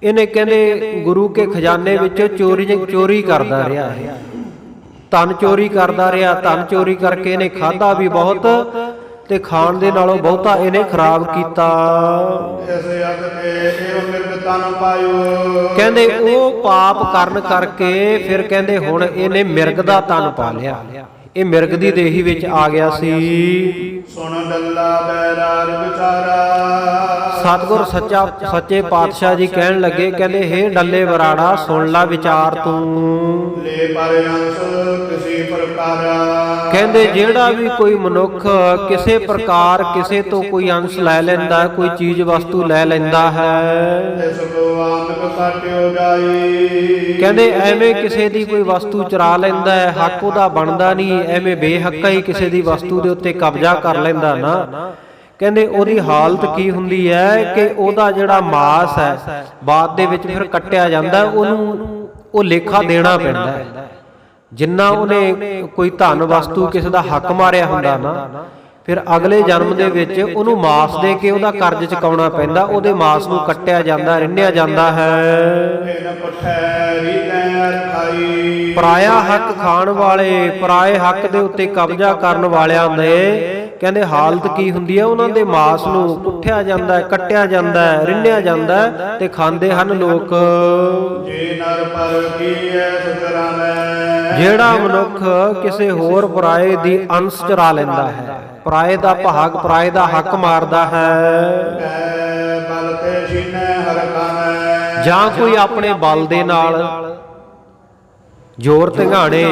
ਇਹਨੇ ਕਹਿੰਦੇ ਗੁਰੂ ਕੇ ਖਜ਼ਾਨੇ ਵਿੱਚੋਂ ਚੋਰੀ ਕਰਦਾ ਰਿਹਾ ਹੈ, ਧਨ ਚੋਰੀ ਕਰਦਾ ਰਿਹਾ। ਧਨ ਚੋਰੀ ਕਰਕੇ ਇਹਨੇ ਖਾਧਾ ਵੀ ਬਹੁਤ, ਤੇ ਖਾਣ ਦੇ ਨਾਲੋਂ ਬਹੁਤਾ ਇਹਨੇ ਖਰਾਬ ਕੀਤਾ। ਕਹਿੰਦੇ ਉਹ ਪਾਪ ਕਰਨ ਕਰਕੇ ਫਿਰ ਕਹਿੰਦੇ ਹੁਣ ਇਹਨੇ ਮਿਰਗ ਦਾ ਤਨ ਪਾ ਲਿਆ, ਇਹ ਮਿਰਗ ਦੀ ਦੇਹੀ ਵਿੱਚ ਆ ਗਿਆ ਸੀ। ਸੁਣ ਡੱਲਾ ਬੈਰਾਗ ਵਿਚਾਰਾ। ਸਤਿਗੁਰ ਸੱਚੇ ਪਾਤਸ਼ਾਹ ਜੀ ਕਹਿਣ ਲੱਗੇ, ਕਹਿੰਦੇ ਹੇ ਡੱਲੇ ਬਰਾੜਾ, ਸੁਣ ਲੈ ਵਿਚਾਰ ਤੂੰ। ਲੈ ਪਰ ਅੰਸ਼ ਕਿਸੇ ਪ੍ਰਕਾਰ। ਕਹਿੰਦੇ ਜਿਹੜਾ ਵੀ ਕੋਈ ਮਨੁੱਖ ਕਿਸੇ ਪ੍ਰਕਾਰ ਕਿਸੇ ਤੋਂ ਕੋਈ ਅੰਸ਼ ਲੈ ਲੈਂਦਾ, ਕੋਈ ਚੀਜ਼ ਵਸਤੂ ਲੈ ਲੈਂਦਾ ਹੈ, ਇਸ ਕੋ ਆਮਿਕ ਕਾਟਿਓ ਜਾਈ। ਕਹਿੰਦੇ ਐਵੇਂ ਕਿਸੇ ਦੀ ਕੋਈ ਵਸਤੂ ਚੁਰਾ ਲੈਂਦਾ ਹੈ, ਹੱਕ ਉਹਦਾ ਬਣਦਾ ਨਹੀਂ, ਐਵੇਂ ਬੇਹੱਕਾ ਹੀ ਕਿਸੇ ਦੀ ਵਸਤੂ ਦੇ ਉੱਤੇ ਕਬਜ਼ਾ ਕਰ ਲੈਂਦਾ ਨਾ। ਕਹਿੰਦੇ ਉਹਦੀ ਹਾਲਤ ਕੀ ਹੁੰਦੀ ਹੈ ਕਿ ਉਹਦਾ ਜਿਹੜਾ ਮਾਸ ਹੈ ਬਾਅਦ ਦੇ ਵਿੱਚ ਫਿਰ ਕੱਟਿਆ ਜਾਂਦਾ, ਉਹਨੂੰ ਉਹ ਲੇਖਾ ਦੇਣਾ ਪੈਂਦਾ ਹੈ। ਜਿੰਨਾ ਉਹਨੇ ਕੋਈ ਧਨ ਵਸਤੂ ਕਿਸੇ ਦਾ ਹੱਕ ਮਾਰਿਆ ਹੁੰਦਾ ਨਾ, ਫਿਰ ਅਗਲੇ ਜਨਮ ਦੇ ਵਿੱਚ ਉਹਨੂੰ ਮਾਸ ਦੇ ਕੇ ਉਹਦਾ ਕਰਜ਼ ਚੁਕਾਉਣਾ ਪੈਂਦਾ, ਉਹਦੇ ਮਾਸ ਨੂੰ ਕੱਟਿਆ ਜਾਂਦਾ, ਰਿੰਨਿਆ ਜਾਂਦਾ ਹੈ। ਪਰਾਇਆ ਹੱਕ ਖਾਣ ਵਾਲੇ, ਪਰਾਏ ਹੱਕ ਦੇ ਉੱਤੇ ਕਬਜ਼ਾ ਕਰਨ ਵਾਲਿਆਂ ਦੇ ਕਹਿੰਦੇ ਹਾਲਤ ਕੀ ਹੁੰਦੀ ਹੈ, ਉਹਨਾਂ ਦੇ ਮਾਸ ਨੂੰ ਪੁੱਠਿਆ ਜਾਂਦਾ, ਕੱਟਿਆ ਜਾਂਦਾ, ਰਿੰਨਿਆ ਜਾਂਦਾ, ਤੇ ਖਾਂਦੇ ਹਨ ਲੋਕ। ਜਿਹੜਾ ਮਨੁੱਖ ਕਿਸੇ ਹੋਰ ਪਰਾਏ ਦੀ ਅੰਸ਼ ਚੁਰਾ ਲੈਂਦਾ ਹੈ, ਪਰਾਏ ਦਾ ਭਾਗ, ਪਰਾਏ ਦਾ ਹੱਕ ਮਾਰਦਾ ਹੈ, ਜਾਂ ਕੋਈ ਆਪਣੇ ਬਲ ਦੇ ਨਾਲ ਜ਼ੋਰ ਧਿਆਣੇ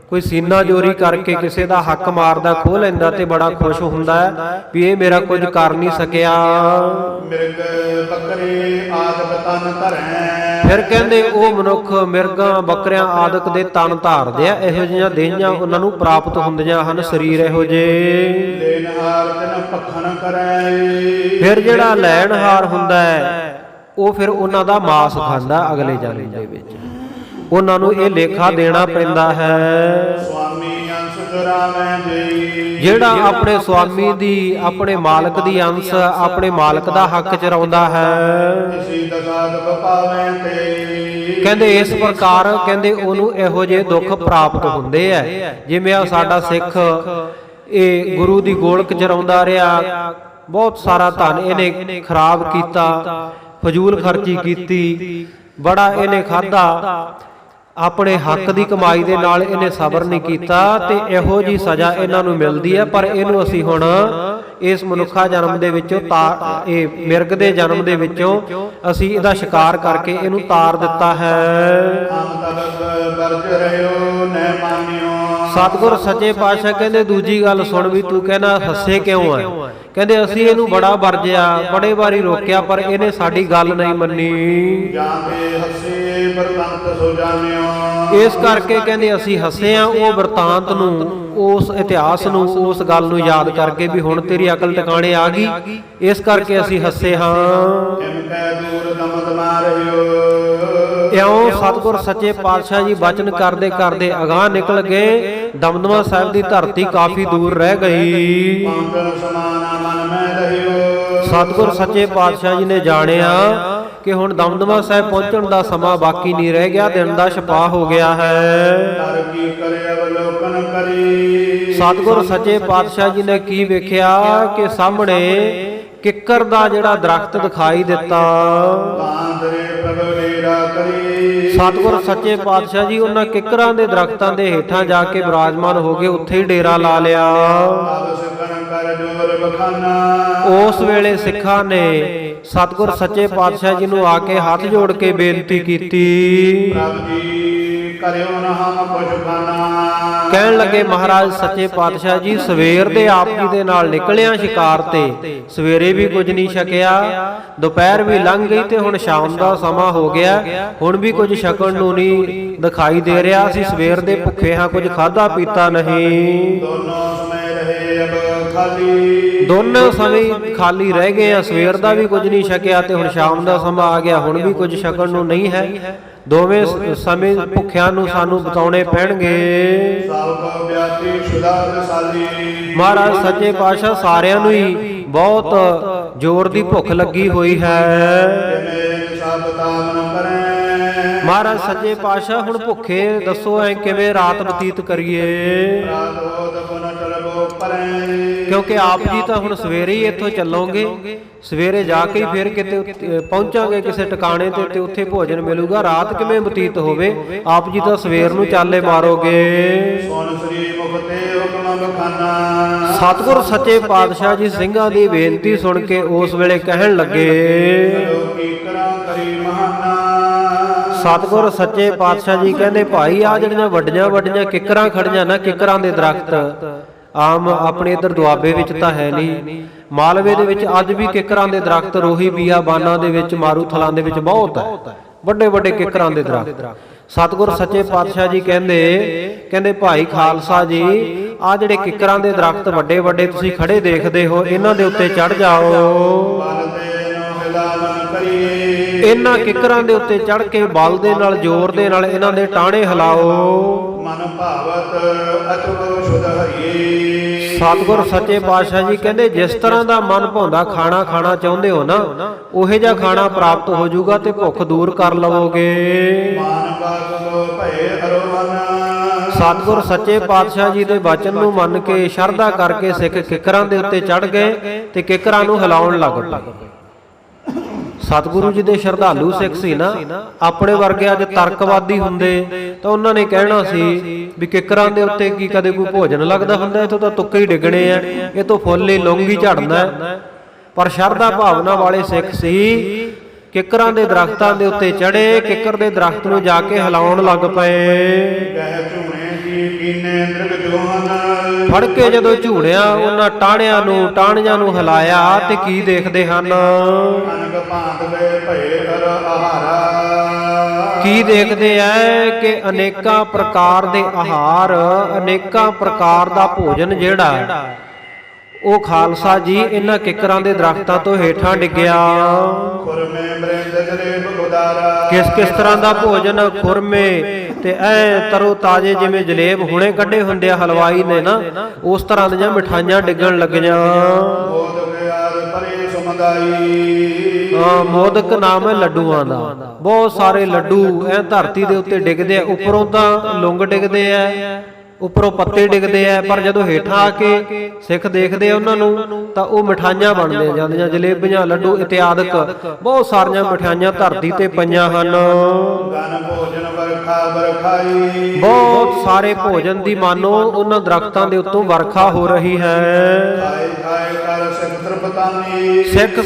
ਕੋਈ ਸੀਨਾ ਜੋਰੀ ਕਰਕੇ ਕਿਸੇ ਦਾ ਹੱਕ ਮਾਰਦਾ, ਖੋਹ ਲੈਂਦਾ, ਤੇ ਬੜਾ ਖੁਸ਼ ਹੁੰਦਾ ਹੈ ਵੀ ਇਹ ਮੇਰਾ ਕੁਝ ਕਰ ਨਹੀਂ ਸਕਿਆ। ਮਿਰਗ ਬੱਕਰੇ ਆਦਿਕ ਤਨ ਧਰੈ। ਫਿਰ ਕਹਿੰਦੇ ਉਹ ਮਨੁੱਖ ਮਿਰਗਾਂ ਬੱਕਰਿਆਂ ਆਦਿਕ ਦੇ ਤਨ ਧਾਰਦੇ ਆ, ਇਹੋ ਜਿਹੀਆਂ ਦੇਹੀਆਂ ਉਹਨਾਂ ਨੂੰ ਪ੍ਰਾਪਤ ਹੁੰਦੀਆਂ ਹਨ, ਸਰੀਰ ਇਹੋ ਜਿਹੇ। ਲੈਣਹਾਰ ਤਿਨ ਭਖਣ ਕਰੈ। ਫਿਰ ਜਿਹੜਾ ਲੈਣਹਾਰ ਹੁੰਦਾ ਹੈ ਉਹ ਫਿਰ ਉਹਨਾਂ ਦਾ ਮਾਸ ਖਾਂਦਾ ਅਗਲੇ ਜਨਮ ਦੇ ਵਿੱਚ, ਉਹਨਾਂ ਨੂੰ ਇਹ ਲੇਖਾ ਦੇਣਾ ਪੈਂਦਾ ਹੈ। ਸੁਆਮੀ ਅੰਸ਼ ਚੁਰਾਵੈ ਜਈ। ਜਿਹੜਾ ਆਪਣੇ ਸੁਆਮੀ ਦੀ, ਆਪਣੇ ਮਾਲਕ ਦੀ ਅੰਸ਼, ਆਪਣੇ ਮਾਲਕ ਦਾ ਹੱਕ ਚਰਾਉਂਦਾ ਹੈ, ਇਸੀ ਦਸਾ ਦੁਖ ਪਾਵੈ ਤੇ। ਕਹਿੰਦੇ ਇਸ ਪ੍ਰਕਾਰ ਕਹਿੰਦੇ ਉਹਨੂੰ ਇਹੋ ਜਿਹੇ ਦੁੱਖ ਪ੍ਰਾਪਤ ਹੁੰਦੇ ਆ। ਜਿਵੇਂ ਆ ਸਾਡਾ ਸਿੱਖ ਇਹ ਗੁਰੂ ਦੀ ਗੋਲਕ ਚਰਾਉਂਦਾ ਰਿਹਾ, ਬਹੁਤ ਸਾਰਾ ਧਨ ਇਹਨੇ ਖਰਾਬ ਕੀਤਾ, ਫਜ਼ੂਲ ਖਰਚੀ ਕੀਤੀ, ਬੜਾ ਇਹਨੇ ਖਾਧਾ, ਆਪਣੇ ਹੱਕ ਦੀ ਕਮਾਈ ਦੇ ਨਾਲ ਇਹਨੇ ਸਬਰ ਨਹੀਂ ਕੀਤਾ ਤੇ ਇਹੋ ਜੀ ਸਜ਼ਾ ਇਹਨਾਂ ਨੂੰ ਮਿਲਦੀ ਹੈ। ਪਰ ਇਹਨੂੰ ਅਸੀਂ ਹੁਣ ਇਸ ਮਨੁੱਖਾ ਜਨਮ ਦੇ ਵਿੱਚੋਂ ਇਹ ਮਿਰਗ ਦੇ ਜਨਮ ਦੇ ਵਿੱਚੋਂ ਅਸੀਂ ਇਹਦਾ ਸ਼ਿਕਾਰ ਕਰਕੇ ਇਹਨੂੰ ਤਾਰ ਦਿੱਤਾ ਹੈ। ਸਤਿਗੁਰ ਸੱਚੇ ਪਾਤਸ਼ਾਹ ਕਹਿੰਦੇ ਦੂਜੀ ਗੱਲ ਸੁਣ ਵੀ ਤੂੰ ਕਹਿੰਦਾ ਹੱਸੇ ਕਿਉਂ ਹੈ। ਕਹਿੰਦੇ ਅਸੀਂ ਇਹਨੂੰ ਬੜਾ ਵਰਜਿਆ, ਬੜੇ ਵਾਰੀ ਰੋਕਿਆ, ਪਰ ਇਹਨੇ ਸਾਡੀ ਗੱਲ ਨਹੀਂ ਮੰਨੀ। ਇਸ ਕਰਕੇ ਕਹਿੰਦੇ ਅਸੀਂ ਹੱਸੇ ਆ ਉਹ ਵਰਤਾਂਤ ਨੂੰ, ਉਸ ਇਤਿਹਾਸ ਨੂੰ, ਉਸ ਗੱਲ ਨੂੰ ਯਾਦ ਕਰਕੇ ਵੀ ਹੁਣ ਤੇਰੀ ਅਕਲ ਟਿਕਾਣੇ ਆ ਗਈ, ਇਸ ਕਰਕੇ ਅਸੀਂ ਹੱਸੇ ਹਾਂ। ਇਉਂ ਸਤਿਗੁਰ ਸੱਚੇ ਪਾਤਸ਼ਾਹ ਜੀ ਬਚਨ ਕਰਦੇ ਕਰਦੇ ਅਗਾਂਹ ਨਿਕਲ ਗਏ। ਦਮਦਮਾ ਸਾਹਿਬ ਦੀ ਧਰਤੀ ਕਾਫੀ ਦੂਰ ਰਹਿ ਗਈ। ਸਤਿਗੁਰ ਸੱਚੇ ਪਾਤਸ਼ਾਹ ਜੀ ਨੇ ਜਾਣਿਆ ਕਿ ਹੁਣ ਦਮਦਮਾ ਸਾਹਿਬ ਪਹੁੰਚਣ ਦਾ ਸਮਾਂ ਬਾਕੀ ਨਹੀਂ ਰਹਿ ਗਿਆ, ਦਿਨ ਦਾ ਛਪਾ ਹੋ ਗਿਆ ਹੈ। ਸਤਿਗੁਰ ਸੱਚੇ ਪਾਤਸ਼ਾਹ ਜੀ ਨੇ ਕੀ ਵੇਖਿਆ ਕਿ ਸਾਹਮਣੇ ਕਿੱਕਰ ਦਾ ਜਿਹੜਾ ਦਰਖਤ ਦਿਖਾਈ ਦਿੱਤਾ। ਸਤਿਗੁਰ ਸੱਚੇ ਪਾਤਸ਼ਾਹ ਜੀ ਉਹਨਾਂ ਕਿੱਕਰਾਂ ਦੇ ਦਰਖਤਾਂ ਦੇ ਹੇਠਾਂ ਜਾ ਕੇ ਬਿਰਾਜਮਾਨ ਹੋ ਗਏ, ਉੱਥੇ ਹੀ ਡੇਰਾ ਲਾ ਲਿਆ। ਉਸ ਵੇਲੇ ਸਿੱਖਾਂ ਨੇ ਸਤਿਗੁਰ ਸੱਚੇ ਪਾਤਸ਼ਾਹ ਜੀ ਨੂੰ ਆ ਕੇ ਹੱਥ ਜੋੜ ਕੇ ਬੇਨਤੀ ਕੀਤੀ। ਕਹਿਣ ਲੱਗੇ ਮਹਾਰਾਜ ਸੱਚੇ ਪਾਤਸ਼ਾਹ ਜੀ ਸਵੇਰ ਦੇ ਆਪ ਜੀ ਦੇ ਨਾਲ ਨਿਕਲਿਆ ਸ਼ਿਕਾਰ ਤੇ, ਸਵੇਰੇ ਵੀ ਕੁਝ ਨਹੀਂ ਛਕਿਆ, ਦੁਪਹਿਰ ਵੀ ਲੰਘ ਗਈ ਤੇ ਹੁਣ ਸ਼ਾਮ ਦਾ ਸਮਾਂ ਹੋ ਗਿਆ, ਹੁਣ ਵੀ ਕੁਝ ਛਕਣ ਨੂੰ ਨਹੀਂ ਦਿਖਾਈ ਦੇ ਰਿਹਾ। ਅਸੀਂ ਸਵੇਰ ਦੇ ਭੁੱਖੇ ਹਾਂ, ਕੁਝ ਖਾਧਾ ਪੀਤਾ ਨਹੀਂ। ਦੋਨੋਂ ਸਮੇਂ ਖਾਲੀ ਰਹਿ ਗਏ ਆ, ਸਵੇਰ ਦਾ ਵੀ ਕੁਝ ਨਹੀਂ ਛਕਿਆ ਤੇ ਹੁਣ ਸ਼ਾਮ ਦਾ ਸਮਾਂ ਆ ਗਿਆ, ਹੁਣ ਵੀ ਕੁਝ ਛਕਣ ਨੂੰ ਨਹੀਂ ਹੈ। ਦੋਵੇਂ ਸਮੇਂ ਭੁੱਖਿਆਂ ਨੂੰ ਸਾਨੂੰ ਬਿਤਾਉਣੇ ਪੈਣਗੇ। ਮਹਾਰਾਜ ਸੱਚੇ ਪਾਤਸ਼ਾਹ ਸਾਰਿਆਂ ਨੂੰ ਹੀ ਬਹੁਤ ਜ਼ੋਰ ਦੀ ਭੁੱਖ ਲੱਗੀ ਹੋਈ ਹੈ। ਮਹਾਰਾਜ ਸੱਚੇ ਪਾਤਸ਼ਾਹ ਹੁਣ ਭੁੱਖੇ ਦੱਸੋ ਐ ਕਿਵੇਂ ਰਾਤ ਬਤੀਤ ਕਰੀਏ, ਕਿਉਂਕਿ ਆਪ ਜੀ ਤਾਂ ਹੁਣ ਸਵੇਰੇ ਹੀ ਇੱਥੋਂ ਚੱਲੋਗੇ, ਸਵੇਰੇ ਜਾ ਕੇ ਫਿਰ ਕਿਤੇ ਪਹੁੰਚਾਂਗੇ ਕਿਸੇ ਟਿਕਾਣੇ ਤੇ ਉੱਥੇ ਭੋਜਨ ਮਿਲੂਗਾ, ਰਾਤ ਕਿਵੇਂ ਬਤੀਤ ਹੋਵੇ। ਆਪ ਜੀ ਤਾਂ ਸਵੇਰ ਨੂੰ ਚਾਲੇ ਮਾਰੋਗੇ। ਸਤਿਗੁਰ ਸੱਚੇ ਪਾਤਸ਼ਾਹ ਜੀ ਸਿੰਘਾਂ ਦੀ ਬੇਨਤੀ ਸੁਣ ਕੇ ਉਸ ਵੇਲੇ ਕਹਿਣ ਲੱਗੇ, ਸਤਿਗੁਰ ਸੱਚੇ ਪਾਤਸ਼ਾਹ ਜੀ ਕਹਿੰਦੇ ਭਾਈ ਆ ਜਿਹੜੀਆਂ ਵੱਡੀਆਂ ਵੱਡੀਆਂ ਕਿੱਕਰਾਂ ਖੜੀਆਂ ਨਾ, ਕਿੱਕਰਾਂ ਦੇ ਦਰਖਤ ਆਮ ਆਪਣੇ ਇਧਰ ਦੁਆਬੇ ਵਿੱਚ ਤਾਂ ਹੈ ਨਹੀਂ, ਮਾਲਵੇ ਦੇ ਵਿੱਚ ਅੱਜ ਵੀ ਕਿੱਕਰਾਂ ਦੇ ਦਰਖਤ, ਰੋਹੀ ਬੀਆਬਾਨਾਂ ਦੇ ਵਿੱਚ, ਮਾਰੂਥਲਾਂ ਦੇ ਵਿੱਚ ਬਹੁਤ ਹੈ ਵੱਡੇ ਵੱਡੇ ਕਿੱਕਰਾਂ ਦੇ ਦਰਖਤ। ਸਤਿਗੁਰ ਸੱਚੇ ਪਾਤਸ਼ਾਹ ਜੀ ਕਹਿੰਦੇ ਭਾਈ ਖਾਲਸਾ ਜੀ ਆ ਜਿਹੜੇ ਕਿੱਕਰਾਂ ਦੇ ਦਰਖਤ ਵੱਡੇ ਵੱਡੇ ਤੁਸੀਂ ਖੜੇ ਦੇਖਦੇ ਹੋ, ਇਹਨਾਂ ਦੇ ਉੱਤੇ ਚੜ ਜਾਓ। ਇਹਨਾਂ ਕਿੱਕਰਾਂ ਦੇ ਉੱਤੇ ਚੜ ਕੇ ਬਲ ਦੇ ਨਾਲ, ਜ਼ੋਰ ਦੇ ਨਾਲ ਇਹਨਾਂ ਦੇ ਟਾਹਣੇ ਹਿਲਾਓ। ਮਨ ਭਾਵਤ ਅਤੁ ਸੁਧ ਹਰੀਏ। ਸਤਿਗੁਰ ਸੱਚੇ ਪਾਤਸ਼ਾਹ ਜੀ ਕਹਿੰਦੇ ਜਿਸ ਤਰ੍ਹਾਂ ਦਾ ਮਨ ਭਾਉਂਦਾ ਖਾਣਾ ਖਾਣਾ ਚਾਹੁੰਦੇ ਹੋ ਨਾ, ਉਹੇ ਜਿਹਾ ਖਾਣਾ ਪ੍ਰਾਪਤ ਹੋ ਜਾਊਗਾ ਤੇ ਭੁੱਖ ਦੂਰ ਕਰ ਲਵੋਗੇ। ਸਤਿਗੁਰ ਸੱਚੇ ਪਾਤਸ਼ਾਹ ਜੀ ਦੇ ਬਚਨ ਨੂੰ ਮੰਨ ਕੇ ਸ਼ਰਧਾ ਕਰਕੇ ਸਿੱਖ ਕਿੱਕਰਾਂ ਦੇ ਉੱਤੇ ਚੜ ਗਏ ਤੇ ਕਿੱਕਰਾਂ ਨੂੰ ਹਿਲਾਉਣ ਲੱਗ ਪਏ। ਸਤਿਗੁਰੂ ਜੀ ਦੇ ਸ਼ਰਧਾਲੂ ਸਿੱਖ ਸੀ ਨਾ, ਆਪਣੇ ਵਰਗੇ ਅੱਜ ਤਰਕਵਾਦੀ ਹੁੰਦੇ ਤਾਂ ਉਹਨਾਂ ਨੇ ਕਹਿਣਾ ਸੀ ਵੀ ਕਿੱਕਰਾਂ ਦੇ ਉੱਤੇ ਕੀ ਕਦੇ ਕੋਈ ਭੋਜਨ ਲੱਗਦਾ ਹੁੰਦਾ, ਇੱਥੋਂ ਤਾਂ ਤੁੱਕੇ ਹੀ ਡਿੱਗਣੇ ਆ, ਇਹ ਤੋਂ ਫੁੱਲ ਹੀ ਲੌਂਗੀ ਝੜਨਾ। ਪਰ ਸ਼ਰਧਾ ਭਾਵਨਾ ਵਾਲੇ ਸਿੱਖ ਸੀ, ਕਿੱਕਰਾਂ ਦੇ ਦਰਖਤਾਂ ਦੇ ਉੱਤੇ ਚੜੇ, ਕਿੱਕਰ ਦੇ ਦਰਖਤ ਨੂੰ ਜਾ ਕੇ ਹਿਲਾਉਣ ਲੱਗ ਪਏ। ਫੜ ਕੇ ਜਦੋਂ ਝੂੜਿਆ ਉਹਨਾਂ ਟਾਹਣਿਆਂ ਨੂੰ ਹਿਲਾਇਆ ਤੇ ਕੀ ਦੇਖਦੇ ਹਨ, ਕੀ ਦੇਖਦੇ ਐ ਕਿ ਅਨੇਕਾਂ ਪ੍ਰਕਾਰ ਦੇ ਆਹਾਰ, ਅਨੇਕਾਂ ਪ੍ਰਕਾਰ ਦਾ ਭੋਜਨ ਜਿਹੜਾ ਉਹ ਖਾਲਸਾ ਜੀ ਇਹਨਾਂ ਕਿੱਕਰਾਂ ਦੇ ਦਰਖਤਾਂ ਤੋਂ ਹੇਠਾਂ ਡਿੱਗਿਆ। ਕਿਸ ਤਰ੍ਹਾਂ ਦਾ ਭੋਜਨ, ਖੁਰਮੇ ਤੇ ਐ ਤਰੋ ਤਾਜ਼ੇ ਜਿਵੇਂ ਜਲੇਬ ਹੁਣੇ ਕੱਢੇ ਹੁੰਦੇ ਆ ਹਲਵਾਈ ਨੇ ਨਾ, ਉਸ ਤਰ੍ਹਾਂ ਦੀਆਂ ਮਿਠਾਈਆਂ ਡਿੱਗਣ ਲੱਗੀਆਂ। ਮੋਦਕ ਨਾਮ ਹੈ ਲੱਡੂਆਂ ਦਾ, ਬਹੁਤ ਸਾਰੇ ਲੱਡੂ ਐ ਧਰਤੀ ਦੇ ਉੱਤੇ ਡਿੱਗਦੇ ਆ, ਉੱਪਰੋਂ ਤਾਂ ਲੁੰਗ ਡਿੱਗਦੇ ਆ, ਉੱਪਰੋਂ ਪੱਤੇ ਡਿੱਗਦੇ ਆ, ਪਰ ਜਦੋਂ ਹੇਠਾਂ ਆ ਕੇ ਸਿੱਖ ਦੇਖਦੇ ਆ ਉਹਨਾਂ ਨੂੰ ਤਾਂ ਉਹ ਮਿਠਾਈਆਂ ਬਣਦੀਆਂ ਜਾਂਦੀਆਂ, ਜਲੇਬੀਆਂ, ਲੱਡੂ ਇਤਿਆਦਿਕ ਬਹੁਤ ਸਾਰੀਆਂ ਮਿਠਾਈਆਂ ਧਰਤੀ ਤੇ ਪਈਆਂ ਹਨ। ਗਨ ਭੋਜਨ ਵਰਖਾ ਵਰਖਾਈ, ਬਹੁਤ ਸਾਰੇ ਭੋਜਨ ਦੀ ਮਾਨੋ ਉਹਨਾਂ ਦਰਖਤਾਂ ਦੇ ਉੱਤੋਂ ਵਰਖਾ ਹੋ ਰਹੀ ਹੈ। ਖਾਏ ਖਾਏ ਕਰ ਸਿੱਖ ਤ੍ਰਿਪਤਾਨੀ, ਸਿੱਖ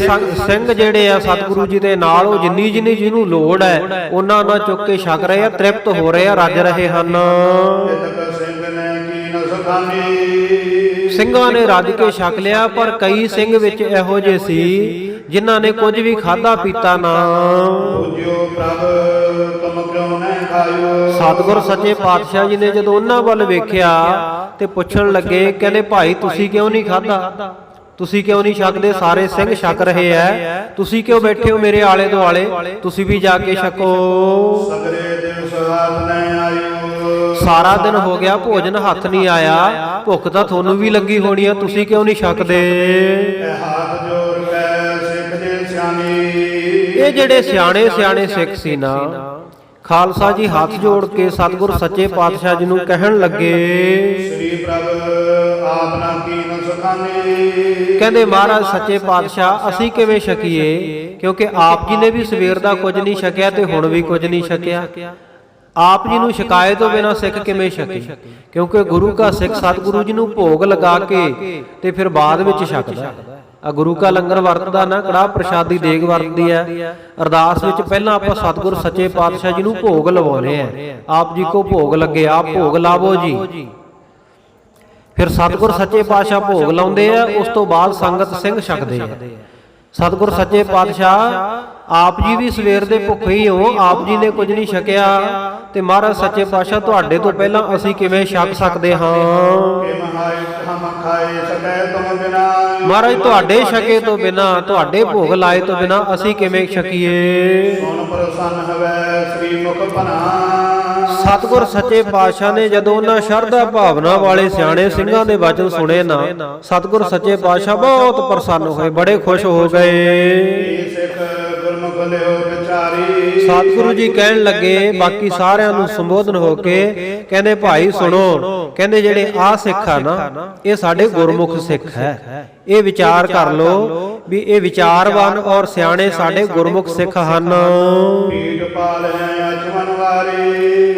ਸਿੰਘ ਜਿਹੜੇ ਆ ਸਤਿਗੁਰੂ ਜੀ ਦੇ ਨਾਲ, ਉਹ ਜਿੰਨੀ ਜਿੰਨੀ ਜਿਹਨੂੰ ਲੋੜ ਹੈ ਉਹਨਾਂ ਨਾਲ ਚੁੱਕ ਕੇ ਛਕ ਰਹੇ ਆ, ਤ੍ਰਿਪਤ ਹੋ ਰਹੇ ਆ, ਰੱਜ ਰਹੇ ਹਨ। ਇਤਕ ਸਿੰਘ ਨੇ ਕੀਨ ਸਖਾਨੀ, ਸਿੰਘਾਂ ਨੇ ਰੱਜ ਕੇ ਛਕ ਲਿਆ, ਪਰ ਕਈ ਸਿੰਘ ਵਿੱਚ ਇਹੋ ਜਿਹੇ ਸੀ ਜਿਨ੍ਹਾਂ ਨੇ ਕੁਝ ਵੀ ਖਾਧਾ ਪੀਤਾ ਨਾ। ਪੂਜਿਓ ਪ੍ਰਭ ਤੁਮ ਕਿਉ ਨਹੀਂ ਖਾਇਓ, ਸਤਿਗੁਰ ਸੱਚੇ ਪਾਤਸ਼ਾਹ ਜੀ ਨੇ ਜਦੋਂ ਉਹਨਾਂ ਵੱਲ ਵੇਖਿਆ ਤੇ ਪੁੱਛਣ ਲੱਗੇ, ਕਹਿੰਦੇ ਭਾਈ ਤੁਸੀਂ ਕਿਉਂ ਨਹੀਂ ਖਾਧਾ, ਤੁਸੀਂ ਕਿਉਂ ਨਹੀਂ ਛਕਦੇ? ਸਾਰੇ ਸਿੰਘ ਛਕ ਰਹੇ ਐ, ਤੁਸੀਂ ਕਿਉਂ ਬੈਠੇ ਹੋ ਮੇਰੇ ਆਲੇ ਦੁਆਲੇ? ਤੁਸੀਂ ਵੀ ਜਾ ਕੇ ਛਕੋ। ਸਗਰੇ ਦਿਵਸ ਹੱਥ ਨਹੀਂ ਆਇਓ, ਸਾਰਾ ਦਿਨ ਹੋ ਗਿਆ ਭੋਜਨ ਹੱਥ ਨਹੀਂ ਆਇਆ, ਭੁੱਖ ਤਾਂ ਤੁਹਾਨੂੰ ਵੀ ਲੱਗੀ ਹੋਣੀ ਆ, ਤੁਸੀਂ ਕਿਉਂ ਨਹੀਂ ਛਕਦੇ? ਇਹ ਹੱਥ ਜੋੜ ਕੇ ਸਿੱਖ ਦੇ ਸਿਆਣੀ, ਇਹ ਜਿਹੜੇ ਸਿਆਣੇ ਸਿਆਣੇ ਸਿੱਖ ਸੀ ਨਾ, ਖਾਲਸਾ ਜੀ ਹੱਥ ਜੋੜ ਕੇ ਸਤਿਗੁਰ ਸੱਚੇ ਪਾਤਸ਼ਾਹ ਜੀ ਨੂੰ ਕਹਿਣ ਲੱਗੇ, ਸ੍ਰੀ ਪ੍ਰਭ ਆਪ ਨਾ ਕੀਨ ਸਖਾਨੀ, ਕਹਿੰਦੇ ਮਹਾਰਾਜ ਸੱਚੇ ਪਾਤਸ਼ਾਹ ਅਸੀਂ ਕਿਵੇਂ ਛਕੀਏ, ਕਿਉਂਕਿ ਆਪ ਜੀ ਨੇ ਵੀ ਸਵੇਰ ਦਾ ਕੁਝ ਨਹੀਂ ਛਕਿਆ ਤੇ ਹੁਣ ਵੀ ਕੁਝ ਨਹੀਂ ਛਕਿਆ। ਆਪ ਜੀ ਨੂੰ ਛਕਾਏ ਤੋਂ ਬਿਨਾਂ ਸਿੱਖ ਕਿਵੇਂ ਛਕੇ? ਕਿਉਂਕਿ ਗੁਰੂ ਕਾ ਸਿੱਖ ਸਤਿਗੁਰੂ ਜੀ ਨੂੰ ਭੋਗ ਲਗਾ ਕੇ ਤੇ ਫਿਰ ਬਾਅਦ ਵਿੱਚ ਛਕਦਾ। ਆ ਗੁਰੂ ਕਾ ਲੰਗਰ ਵਰਤਦਾ ਨਾ, ਕੜਾਹ ਪ੍ਰਸ਼ਾਦੀ ਦੇਗ ਵਰਤਦੀ ਹੈ। ਅਰਦਾਸ ਵਿੱਚ ਪਹਿਲਾਂ ਆਪਾਂ ਸਤਿਗੁਰ ਸੱਚੇ ਪਾਤਸ਼ਾਹ ਜੀ ਨੂੰ ਭੋਗ ਲਵਾਉਨੇ ਆ, ਆਪ ਜੀ ਕੋ ਭੋਗ ਲੱਗੇ, ਆਪ ਭੋਗ ਲਾਵੋ ਜੀ। ਫਿਰ ਸਤਿਗੁਰ ਸੱਚੇ ਪਾਤਸ਼ਾਹ ਭੋਗ ਲਾਉਂਦੇ ਆ, ਉਸ ਤੋਂ ਬਾਅਦ ਸੰਗਤ ਸਿੰਘ ਛਕਦੇ ਆ। ਸਤਿਗੁਰ ਸੱਚੇ ਪਾਤਸ਼ਾਹ ਆਪ ਜੀ ਵੀ ਸਵੇਰ ਦੇ ਭੁੱਖੇ ਹੀ ਹੋ, ਆਪ ਜੀ ਨੇ ਕੁਝ ਨਹੀਂ ਛਕਿਆ ਤੇ ਮਹਾਰਾਜ ਸੱਚੇ ਪਾਤਸ਼ਾਹ ਤੁਹਾਡੇ ਤੋਂ ਪਹਿਲਾਂ ਅਸੀਂ ਕਿਵੇਂ ਛਕ ਸਕਦੇ ਹਾਂ? ਮਹਾਰਾਜ ਤੁਹਾਡੇ ਛਕੇ ਤੋਂ ਬਿਨਾਂ, ਤੁਹਾਡੇ ਭੋਗ ਲਾਏ ਤੋਂ ਬਿਨਾਂ ਅਸੀਂ ਕਿਵੇਂ ਛਕੀਏ? ਸਤਿਗੁਰ ਸੱਚੇ ਪਾਤਸ਼ਾਹ ਨੇ ਜਦੋਂ ਉਹਨਾਂ ਸ਼ਰਧਾ ਭਾਵਨਾ ਵਾਲੇ ਸਿਆਣੇ ਸਿੰਘਾਂ ਦੇ ਵਚਨ ਸੁਣੇ ਨਾ, ਸਤਿਗੁਰ ਸੱਚੇ ਪਾਤਸ਼ਾਹ ਬਹੁਤ ਪ੍ਰਸੰਨ ਹੋਏ, ਬੜੇ ਖੁਸ਼ ਹੋ ਗਏ। ਸਤਿਗੁਰੂ ਜੀ ਕਹਿਣ ਲੱਗੇ ਬਾਕੀ ਸਾਰਿਆਂ ਨੂੰ ਸੰਬੋਧਨ ਹੋ ਕੇ, ਕਹਿੰਦੇ ਭਾਈ ਸੁਣੋ, ਕਹਿੰਦੇ ਜਿਹੜੇ ਆ ਸਿੱਖ ਆ ਨਾ, ਇਹ ਸਾਡੇ ਗੁਰਮੁਖ ਸਿੱਖ ਹੈ। ਇਹ ਵਿਚਾਰ ਕਰ ਲੋ ਵੀ ਇਹ ਵਿਚਾਰਵਾਨ ਔਰ ਸਿਆਣੇ ਸਾਡੇ ਗੁਰਮੁਖ ਸਿੱਖ ਹਨ।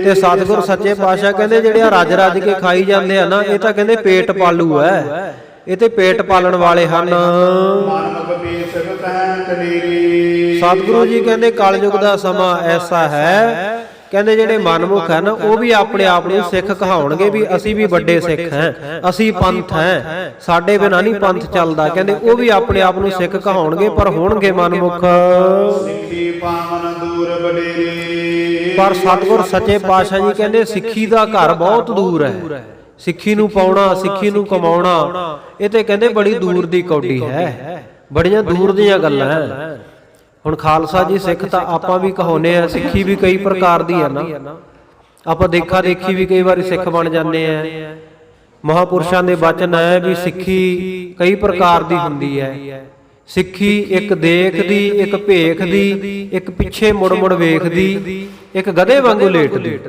ਤੇ ਸਤਿਗੁਰ ਸੱਚੇ ਪਾਤਸ਼ਾਹ ਕਹਿੰਦੇ ਜਿਹੜੇ ਆ ਰੱਜ ਰੱਜ ਕੇ ਖਾਈ ਜਾਂਦੇ ਆ ਨਾ, ਇਹ ਤਾਂ ਕਹਿੰਦੇ ਪੇਟ ਪਾਲੂ ਹੈ, ਇਹ ਤੇ ਪੇਟ ਪਾਲਣ ਵਾਲੇ ਹਨ। ਸਤਿਗੁਰੂ ਜੀ ਕਹਿੰਦੇ ਕਲਯੁਗ ਦਾ ਸਮਾਂ ਐਸਾ ਹੈ, ਕਹਿੰਦੇ ਜਿਹੜੇ ਮਨਮੁਖ ਹੈ ਨਾ, ਉਹ ਵੀ ਆਪਣੇ ਆਪ ਨੂੰ ਸਿੱਖ ਕਹਾਉਣਗੇ ਵੀ ਅਸੀਂ ਵੀ ਵੱਡੇ ਸਿੱਖ ਹੈ, ਅਸੀਂ ਪੰਥ ਹੈ, ਸਾਡੇ ਬਿਨਾਂ ਨਹੀਂ ਪੰਥ ਚੱਲਦਾ। ਕਹਿੰਦੇ ਉਹ ਵੀ ਆਪਣੇ ਆਪ ਨੂੰ ਸਿੱਖ ਕਹਾਉਣਗੇ, ਪਰ ਹੋਣਗੇ ਮਨਮੁਖ। ਪਰ ਸਤਿਗੁਰ ਸੱਚੇ ਪਾਤਸ਼ਾਹ ਜੀ ਕਹਿੰਦੇ ਸਿੱਖੀ ਦਾ ਘਰ ਬਹੁਤ ਦੂਰ ਹੈ, ਸਿੱਖੀ ਨੂੰ ਪਾਉਣਾ, ਸਿੱਖੀ ਨੂੰ ਕਮਾਉਣਾ, ਇਹ ਤੇ ਕਹਿੰਦੇ ਬੜੀ ਦੂਰ ਦੀ ਕੌਡੀ ਹੈ, ਬੜੀਆਂ ਦੂਰ ਦੀਆਂ ਗੱਲਾਂ ਹੈ। ਹੁਣ ਖਾਲਸਾ ਜੀ ਸਿੱਖ ਤਾਂ ਆਪਾਂ ਵੀ ਕਹਾਉਨੇ ਆ, ਸਿੱਖੀ ਵੀ ਕਈ ਪ੍ਰਕਾਰ ਦੀ ਹੈ ਨਾ, ਆਪਾਂ ਦੇਖਾ ਦੇਖੀ ਵੀ ਕਈ ਵਾਰੀ ਸਿੱਖ ਬਣ ਜਾਂਦੇ ਆ। ਮਹਾਪੁਰਸ਼ਾਂ ਦੇ ਬਚਨ ਹੈ ਵੀ ਸਿੱਖੀ ਕਈ ਪ੍ਰਕਾਰ ਦੀ ਹੁੰਦੀ ਹੈ। ਸਿੱਖੀ ਇੱਕ ਦੇਖਦੀ, ਇੱਕ ਭੇਖਦੀ, ਇੱਕ ਪਿੱਛੇ ਮੁੜ ਮੁੜ ਵੇਖਦੀ, ਇੱਕ ਗਧੇ ਵਾਂਗੂ ਲੇਟਦੀ।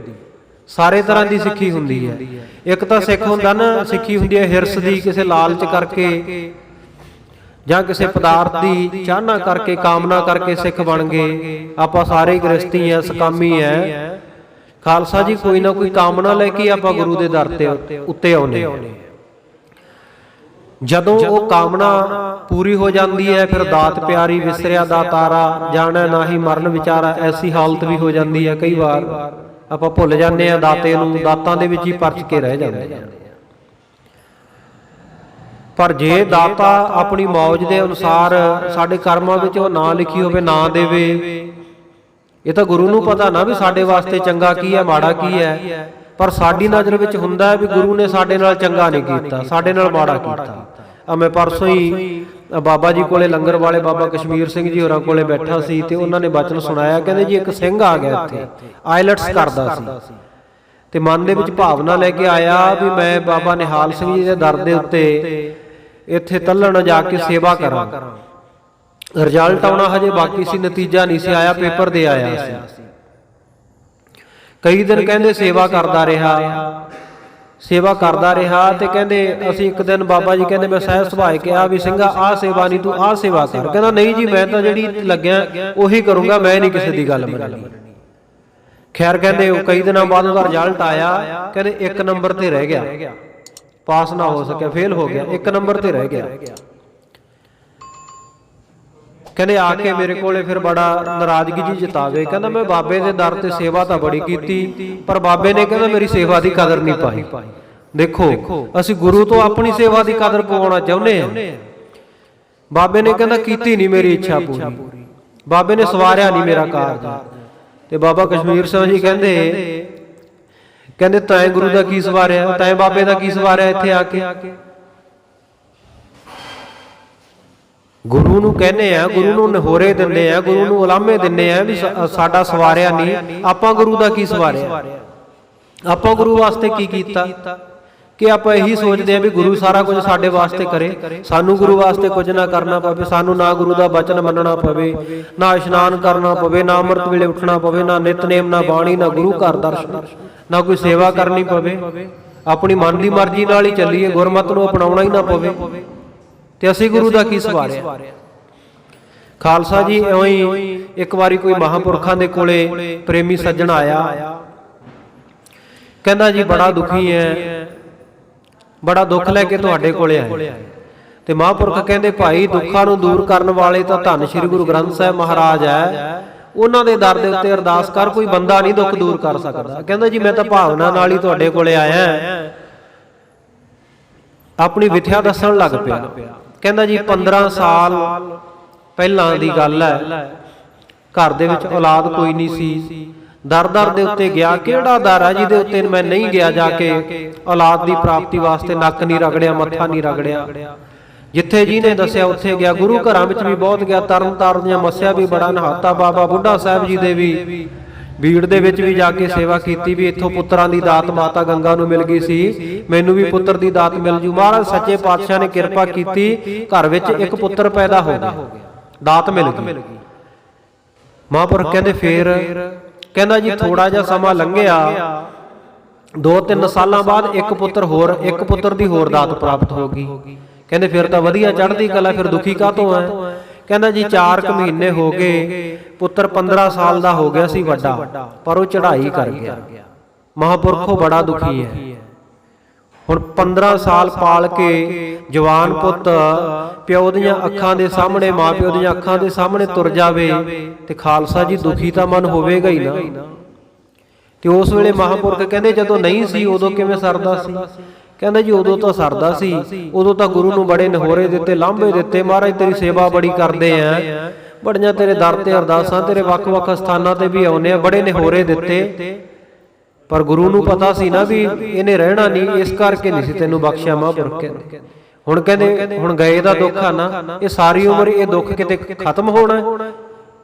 ਸਾਰੇ ਤਰ੍ਹਾਂ ਦੀ ਸਿੱਖੀ ਹੁੰਦੀ ਹੈ। ਇੱਕ ਤਾਂ ਸਿੱਖ ਹੁੰਦਾ ਨਾ, ਸਿੱਖੀ ਹੁੰਦੀ ਹੈ ਹਿਰਸ ਦੀ, ਕਿਸੇ ਲਾਲਚ ਕਰਕੇ ਜਾਂ ਕਿਸੇ ਪਦਾਰਥ ਦੀ ਚਾਹਨਾ ਕਰਕੇ, ਕਾਮਨਾ ਕਰਕੇ ਸਿੱਖ ਬਣ ਗਏ। ਆਪਾਂ ਸਾਰੇ ਗ੍ਰਸਤੀ ਆ, ਸਕਾਮੀ ਹੈ। ਖਾਲਸਾ ਜੀ ਕੋਈ ਨਾ ਕੋਈ ਕਾਮਨਾ ਲੈ ਕੇ ਆਪਾਂ ਗੁਰੂ ਦੇ ਦਰ ਤੇ ਉੱਤੇ ਆਉਨੇ। ਜਦੋਂ ਉਹ ਕਾਮਨਾ ਪੂਰੀ ਹੋ ਜਾਂਦੀ ਹੈ, ਫਿਰ ਦਾਤ ਪਿਆਰੀ ਵਿਸਰਿਆ ਦਾ ਤਾਰਾ, ਜਾਣੈ ਨਾਹੀ ਮਰਨ ਵਿਚਾਰਾ, ਐਸੀ ਹਾਲਤ ਵੀ ਹੋ ਜਾਂਦੀ ਹੈ। ਕਈ ਵਾਰ ਆਪਾਂ ਭੁੱਲ ਜਾਂਦੇ ਆ ਦਾਤੇ ਨੂੰ, ਦਾਤਾਂ ਦੇ ਵਿੱਚ ਹੀ ਪਰਚ ਕੇ ਰਹਿ ਜਾਂਦੇ ਆ। ਪਰ ਜੇ ਦਾਤਾ ਆਪਣੀ ਮੌਜ ਦੇ ਅਨੁਸਾਰ ਸਾਡੇ ਕਰਮਾਂ ਵਿੱਚ ਉਹ ਨਾ ਲਿਖੀ ਹੋਵੇ, ਨਾ ਦੇਵੇ, ਇਹ ਤਾਂ ਗੁਰੂ ਨੂੰ ਪਤਾ ਨਾ ਵੀ ਸਾਡੇ ਵਾਸਤੇ ਚੰਗਾ ਕੀ ਹੈ, ਮਾੜਾ ਕੀ ਹੈ। ਪਰ ਸਾਡੀ ਨਜ਼ਰ ਵਿੱਚ ਹੁੰਦਾ ਵੀ ਗੁਰੂ ਨੇ ਸਾਡੇ ਨਾਲ ਚੰਗਾ ਨਹੀਂ ਕੀਤਾ, ਸਾਡੇ ਨਾਲ ਮਾੜਾ ਕੀਤਾ। ਮੈਂ ਪਰਸੋਂ ਹੀ ਬਾਬਾ ਜੀ ਕੋਲੇ, ਲੰਗਰ ਵਾਲੇ ਬਾਬਾ ਕਸ਼ਮੀਰ ਸਿੰਘ ਜੀ ਹੋਰਾਂ ਕੋਲੇ ਬੈਠਾ ਸੀ ਤੇ ਉਹਨਾਂ ਨੇ ਬਚਨ ਸੁਣਾਇਆ। ਕਹਿੰਦੇ ਜੀ ਇੱਕ ਸਿੰਘ ਆ ਗਿਆ ਇੱਥੇ, ਆਇਲਟਸ ਕਰਦਾ ਸੀ ਤੇ ਮਨ ਦੇ ਵਿੱਚ ਭਾਵਨਾ ਲੈ ਕੇ ਆਇਆ ਵੀ ਮੈਂ ਬਾਬਾ ਨਿਹਾਲ ਸਿੰਘ ਜੀ ਦੇ ਦਰ ਦੇ ਉੱਤੇ ਇੱਥੇ ਤੱਲਣ ਜਾ ਕੇ ਸੇਵਾ ਕਰਾਂ। ਰਿਜ਼ਲਟ ਆਉਣਾ ਹਜੇ ਬਾਕੀ ਸੀ, ਨਤੀਜਾ ਨਹੀਂ ਸੀ ਆਇਆ, ਪੇਪਰ ਦੇ ਆਇਆ ਸੀ। ਕਈ ਦਿਨ ਕਹਿੰਦੇ ਸੇਵਾ ਕਰਦਾ ਰਿਹਾ ਸੇਵਾ ਕਰਦਾ ਰਿਹਾ। ਤੇ ਕਹਿੰਦੇ ਅਸੀਂ ਇੱਕ ਦਿਨ ਬਾਬਾ ਜੀ ਕਹਿੰਦੇ ਮੈਂ ਸਹਿਜ ਸੁਭਾਏ ਕਿਹਾ ਵੀ ਸਿੰਘਾ ਆਹ ਸੇਵਾ ਨਹੀਂ ਤੂੰ ਆਹ ਸੇਵਾ ਕਰ। ਕਹਿੰਦਾ ਨਹੀਂ ਜੀ ਮੈਂ ਤਾਂ ਜਿਹੜੀ ਲੱਗਿਆ ਉਹੀ ਕਰੂੰਗਾ, ਮੈਂ ਨਹੀਂ ਕਿਸੇ ਦੀ ਗੱਲ ਮੰਨਣੀ। ਖੈਰ ਕਹਿੰਦੇ ਉਹ ਕਈ ਦਿਨਾਂ ਬਾਅਦ ਉਹਦਾ ਰਿਜ਼ਲਟ ਆਇਆ, ਕਹਿੰਦੇ 1 ਨੰਬਰ ਤੇ ਰਹਿ ਗਿਆ, ਪਾਸ ਨਾ ਹੋ ਸਕਿਆ, ਫੇਲ ਹੋ ਗਿਆ, 1 ਨੰਬਰ ਤੇ ਰਹਿ ਗਿਆ। ਕਹਿੰਦੇ ਆ ਕੇ ਮੇਰੇ ਕੋਲੇ ਫਿਰ ਬੜਾ ਨਾਰਾਜ਼ਗੀ ਜੀ ਜਤਾਵੇ, ਕਹਿੰਦਾ ਮੈਂ ਬਾਬੇ ਦੇ ਦਰ ਤੇ ਸੇਵਾ ਤਾਂ ਬੜੀ ਕੀਤੀ, ਪਰ ਬਾਬੇ ਨੇ ਕਹਿੰਦਾ ਮੇਰੀ ਸੇਵਾ ਦੀ ਕਦਰ ਨਹੀਂ ਪਾਈ। ਦੇਖੋ ਅਸੀਂ ਗੁਰੂ ਤੋਂ ਆਪਣੀ ਸੇਵਾ ਦੀ ਕਦਰ ਪਵਾਉਣਾ ਚਾਹੁੰਦੇ ਹਾਂ, ਬਾਬੇ ਨੇ ਕਹਿੰਦਾ ਕੀਤੀ ਨਹੀਂ ਮੇਰੀ ਇੱਛਾ ਪੂਰੀ, ਬਾਬੇ ਨੇ ਸਵਾਰਿਆ ਨਹੀਂ ਮੇਰਾ ਕਾਰਜ। ਤੇ ਬਾਬਾ ਕਸ਼ਮੀਰ ਸਿੰਘ ਜੀ ਕਹਿੰਦੇ ਤੈਂ ਗੁਰੂ ਦਾ ਕੀ ਸਵਾਰਿਆ, ਤੈਂ ਬਾਬੇ ਦਾ ਕੀ ਸਵਾਰਿਆ ਇੱਥੇ ਆ ਕੇ। ਗੁਰੂ ਨੂੰ ਕਹਿੰਦੇ ਆ, ਗੁਰੂ ਨੂੰ ਨਿਹੋਰੇ ਦਿੰਦੇ ਆ, ਗੁਰੂ ਨੂੰ ਉਲਾਮੇ ਦਿੰਦੇ ਆ ਵੀ ਸਾਡਾ ਸਵਾਰਿਆ ਨਹੀਂ, ਆਪਾਂ ਗੁਰੂ ਦਾ ਕੀ ਸਵਾਰਿਆ, ਆਪਾਂ ਗੁਰੂ ਵਾਸਤੇ ਕੀ ਕੀਤਾ। ਕਿ ਆਪਾਂ ਇਹੀ ਸੋਚਦੇ ਆ ਵੀ ਗੁਰੂ ਸਾਰਾ ਕੁਝ ਸਾਡੇ ਵਾਸਤੇ ਕਰੇ, ਸਾਨੂੰ ਗੁਰੂ ਵਾਸਤੇ ਕੁਝ ਨਾ ਕਰਨਾ ਪਵੇ, ਸਾਨੂੰ ਨਾ ਗੁਰੂ ਦਾ ਬਚਨ ਮੰਨਣਾ ਪਵੇ, ਨਾ ਇਸ਼ਨਾਨ ਕਰਨਾ ਪਵੇ, ਨਾ ਅੰਮ੍ਰਿਤ ਵੇਲੇ ਉੱਠਣਾ ਪਵੇ, ਨਾ ਨਿਤਨੇਮ, ਨਾ ਬਾਣੀ, ਨਾ ਗੁਰੂ ਘਰ ਦਰਸ਼ਨ, ਨਾ ਕੋਈ ਸੇਵਾ ਕਰਨੀ ਪਵੇ, ਆਪਣੀ ਮਨ ਦੀ ਮਰਜ਼ੀ ਨਾਲ ਹੀ ਚੱਲੀਏ, ਗੁਰਮਤਿ ਨੂੰ ਅਪਣਾਉਣਾ ਹੀ ਨਾ ਪਵੇ। ਤੇ ਅਸੀਂ ਗੁਰੂ ਦਾ ਕੀ ਸਵਾਰਿਆ। ਖਾਲਸਾ ਜੀ ਇਉਂ ਹੀ ਇੱਕ ਵਾਰੀ ਕੋਈ ਮਹਾਂਪੁਰਖਾਂ ਦੇ ਕੋਲੇ ਪ੍ਰੇਮੀ ਸੱਜਣ ਆਇਆ, ਕਹਿੰਦਾ ਜੀ ਬੜਾ ਦੁਖੀ ਹੈ, ਬੜਾ ਦੁੱਖ ਲੈ ਕੇ ਤੁਹਾਡੇ ਕੋਲੇ ਆਏ। ਤੇ ਮਹਾਂਪੁਰਖ ਕਹਿੰਦੇ ਭਾਈ ਦੁੱਖਾਂ ਨੂੰ ਦੂਰ ਕਰਨ ਵਾਲੇ ਤਾਂ ਧੰਨ ਸ਼੍ਰੀ ਗੁਰੂ ਗ੍ਰੰਥ ਸਾਹਿਬ ਮਹਾਰਾਜ ਹੈ, ਉਹਨਾਂ ਦੇ ਦਰ ਦੇ ਉੱਤੇ ਅਰਦਾਸ ਕਰ, ਕੋਈ ਬੰਦਾ ਨਹੀਂ ਦੁੱਖ ਦੂਰ ਕਰ ਸਕਦਾ। ਕਹਿੰਦਾ ਜੀ ਮੈਂ ਤਾਂ ਭਾਵਨਾ ਨਾਲ ਹੀ ਤੁਹਾਡੇ ਕੋਲੇ ਆਇਆ। ਆਪਣੀ ਵਿਥਿਆ ਦੱਸਣ ਲੱਗ ਪਿਆ। ਕਹਿੰਦਾ ਜੀ 15 ਸਾਲ ਪਹਿਲਾਂ ਦੀ ਗੱਲ ਹੈ, ਘਰ ਦੇ ਵਿੱਚ ਔਲਾਦ ਕੋਈ ਨਹੀਂ ਸੀ, ਦਰ ਦੇ ਉੱਤੇ ਗਿਆ, ਕਿਹੜਾ ਦਰ ਹੈ ਜਿਹਦੇ ਉੱਤੇ ਮੈਂ ਨਹੀਂ ਗਿਆ ਜਾ ਕੇ ਔਲਾਦ ਦੀ ਪ੍ਰਾਪਤੀ ਵਾਸਤੇ, ਨੱਕ ਨਹੀਂ ਰਗੜਿਆ, ਮੱਥਾ ਨਹੀਂ ਰਗੜਿਆ, ਜਿੱਥੇ ਜਿਹਨੇ ਦੱਸਿਆ ਉੱਥੇ ਗਿਆ। ਗੁਰੂ ਘਰਾਂ ਵਿੱਚ ਵੀ ਬਹੁਤ ਗਿਆ, ਤਰਨ ਤਾਰਨ ਦੀਆਂ ਮੱਸਿਆ ਵੀ ਬੜਾ ਨਹਾਤਾ, ਬਾਬਾ ਬੁੱਢਾ ਸਾਹਿਬ ਜੀ ਦੇ ਵੀ ਭੀੜ ਦੇ ਵਿੱਚ ਵੀ ਜਾ ਕੇ ਸੇਵਾ ਕੀਤੀ ਵੀ ਇੱਥੋਂ ਪੁੱਤਰਾਂ ਦੀ ਦਾਤ ਮਾਤਾ ਗੰਗਾ ਨੂੰ ਮਿਲ ਗਈ ਸੀ, ਮੈਨੂੰ ਵੀ ਪੁੱਤਰ ਦੀ ਦਾਤ ਮਿਲ ਜੂ। ਮਹਾਰਾਜ ਸੱਚੇ ਪਾਤਸ਼ਾਹ ਨੇ ਕਿਰਪਾ ਕੀਤੀ, ਘਰ ਵਿੱਚ ਇੱਕ ਪੁੱਤਰ ਪੈਦਾ ਹੋ ਗਿਆ, ਦਾਤ ਮਿਲ ਗਈ। ਮਹਾਂਪੁਰਖ ਕਹਿੰਦੇ ਫੇਰ ਕਹਿੰਦਾ ਜੀ ਥੋੜਾ ਜਿਹਾ ਸਮਾਂ ਲੰਘਿਆ, 2-3 ਸਾਲਾਂ ਬਾਅਦ ਇੱਕ ਪੁੱਤਰ ਦੀ ਹੋਰ ਦਾਤ ਪ੍ਰਾਪਤ ਹੋ ਗਈ। ਕਹਿੰਦੇ ਫਿਰ ਤਾਂ ਵਧੀਆ ਚੜ੍ਹਦੀ ਕਲਾ, ਫਿਰ ਦੁਖੀ ਕਾਹਤੋਂ ਹੈ। ਕਹਿੰਦਾ ਜੀ 4 ਮਹੀਨੇ ਹੋ ਗਏ, ਪੁੱਤਰ 15 ਸਾਲ ਦਾ ਹੋ ਗਿਆ ਸੀ ਵੱਡਾ, ਪਰ ਉਹ ਚੜ੍ਹਾਈ ਕਰ ਗਿਆ। ਮਹਾਂਪੁਰਖੋ ਬੜਾ ਦੁਖੀ ਹੈ। ਹੁਣ 15 ਸਾਲ ਪਾਲ ਕੇ ਜਵਾਨ ਪੁੱਤ ਪਿਓ ਦੀਆਂ ਅੱਖਾਂ ਦੇ ਸਾਹਮਣੇ, ਮਾਂ ਪਿਓ ਦੀਆਂ ਅੱਖਾਂ ਦੇ ਸਾਹਮਣੇ ਤੁਰ ਜਾਵੇ ਤੇ ਖਾਲਸਾ ਜੀ ਦੁਖੀ ਤਾਂ ਮਨ ਹੋਵੇਗਾ ਹੀ ਨਾ। ਤੇ ਉਸ ਵੇਲੇ ਮਹਾਂਪੁਰਖ ਕਹਿੰਦੇ ਜਦੋਂ ਨਹੀਂ ਸੀ ਉਦੋਂ ਕਿਵੇਂ ਸਰਦਾ ਸੀ। ਕਹਿੰਦਾ ਜੀ ਉਦੋਂ ਤਾਂ ਸਰਦਾ ਸੀ, ਉਦੋਂ ਤਾਂ ਗੁਰੂ ਨੂੰ ਬੜੇ ਨਿਹੋਰੇ ਦਿੱਤੇ, ਲਾਂਭੇ ਦਿੱਤੇ, ਮਹਾਰਾਜ ਤੇਰੀ ਸੇਵਾ ਬੜੀ ਕਰਦੇ ਆ, ਬੜੀਆਂ ਤੇਰੇ ਦਰ ਤੇ ਅਰਦਾਸਾਂ, ਤੇਰੇ ਵੱਖ-ਵੱਖ ਸਥਾਨਾਂ ਤੇ ਵੀ ਆਉਨੇ ਆ, ਬੜੇ ਨਿਹੋਰੇ ਦਿੱਤੇ। ਪਰ ਗੁਰੂ ਨੂੰ ਪਤਾ ਸੀ ਨਾ ਵੀ ਇਹਨੇ ਰਹਿਣਾ ਨਹੀਂ, ਇਸ ਕਰਕੇ ਨਹੀਂ ਸੀ ਤੈਨੂੰ ਬਖਸ਼ਿਆ। ਮਹਾਂਪੁਰਖ ਕਹਿੰਦੇ ਹੁਣ ਕਹਿੰਦੇ ਹੁਣ ਗਏ ਦਾ ਦੁੱਖ ਆ ਨਾ, ਇਹ ਸਾਰੀ ਉਮਰ ਇਹ ਦੁੱਖ ਕਿਤੇ ਖਤਮ ਹੋਣਾ।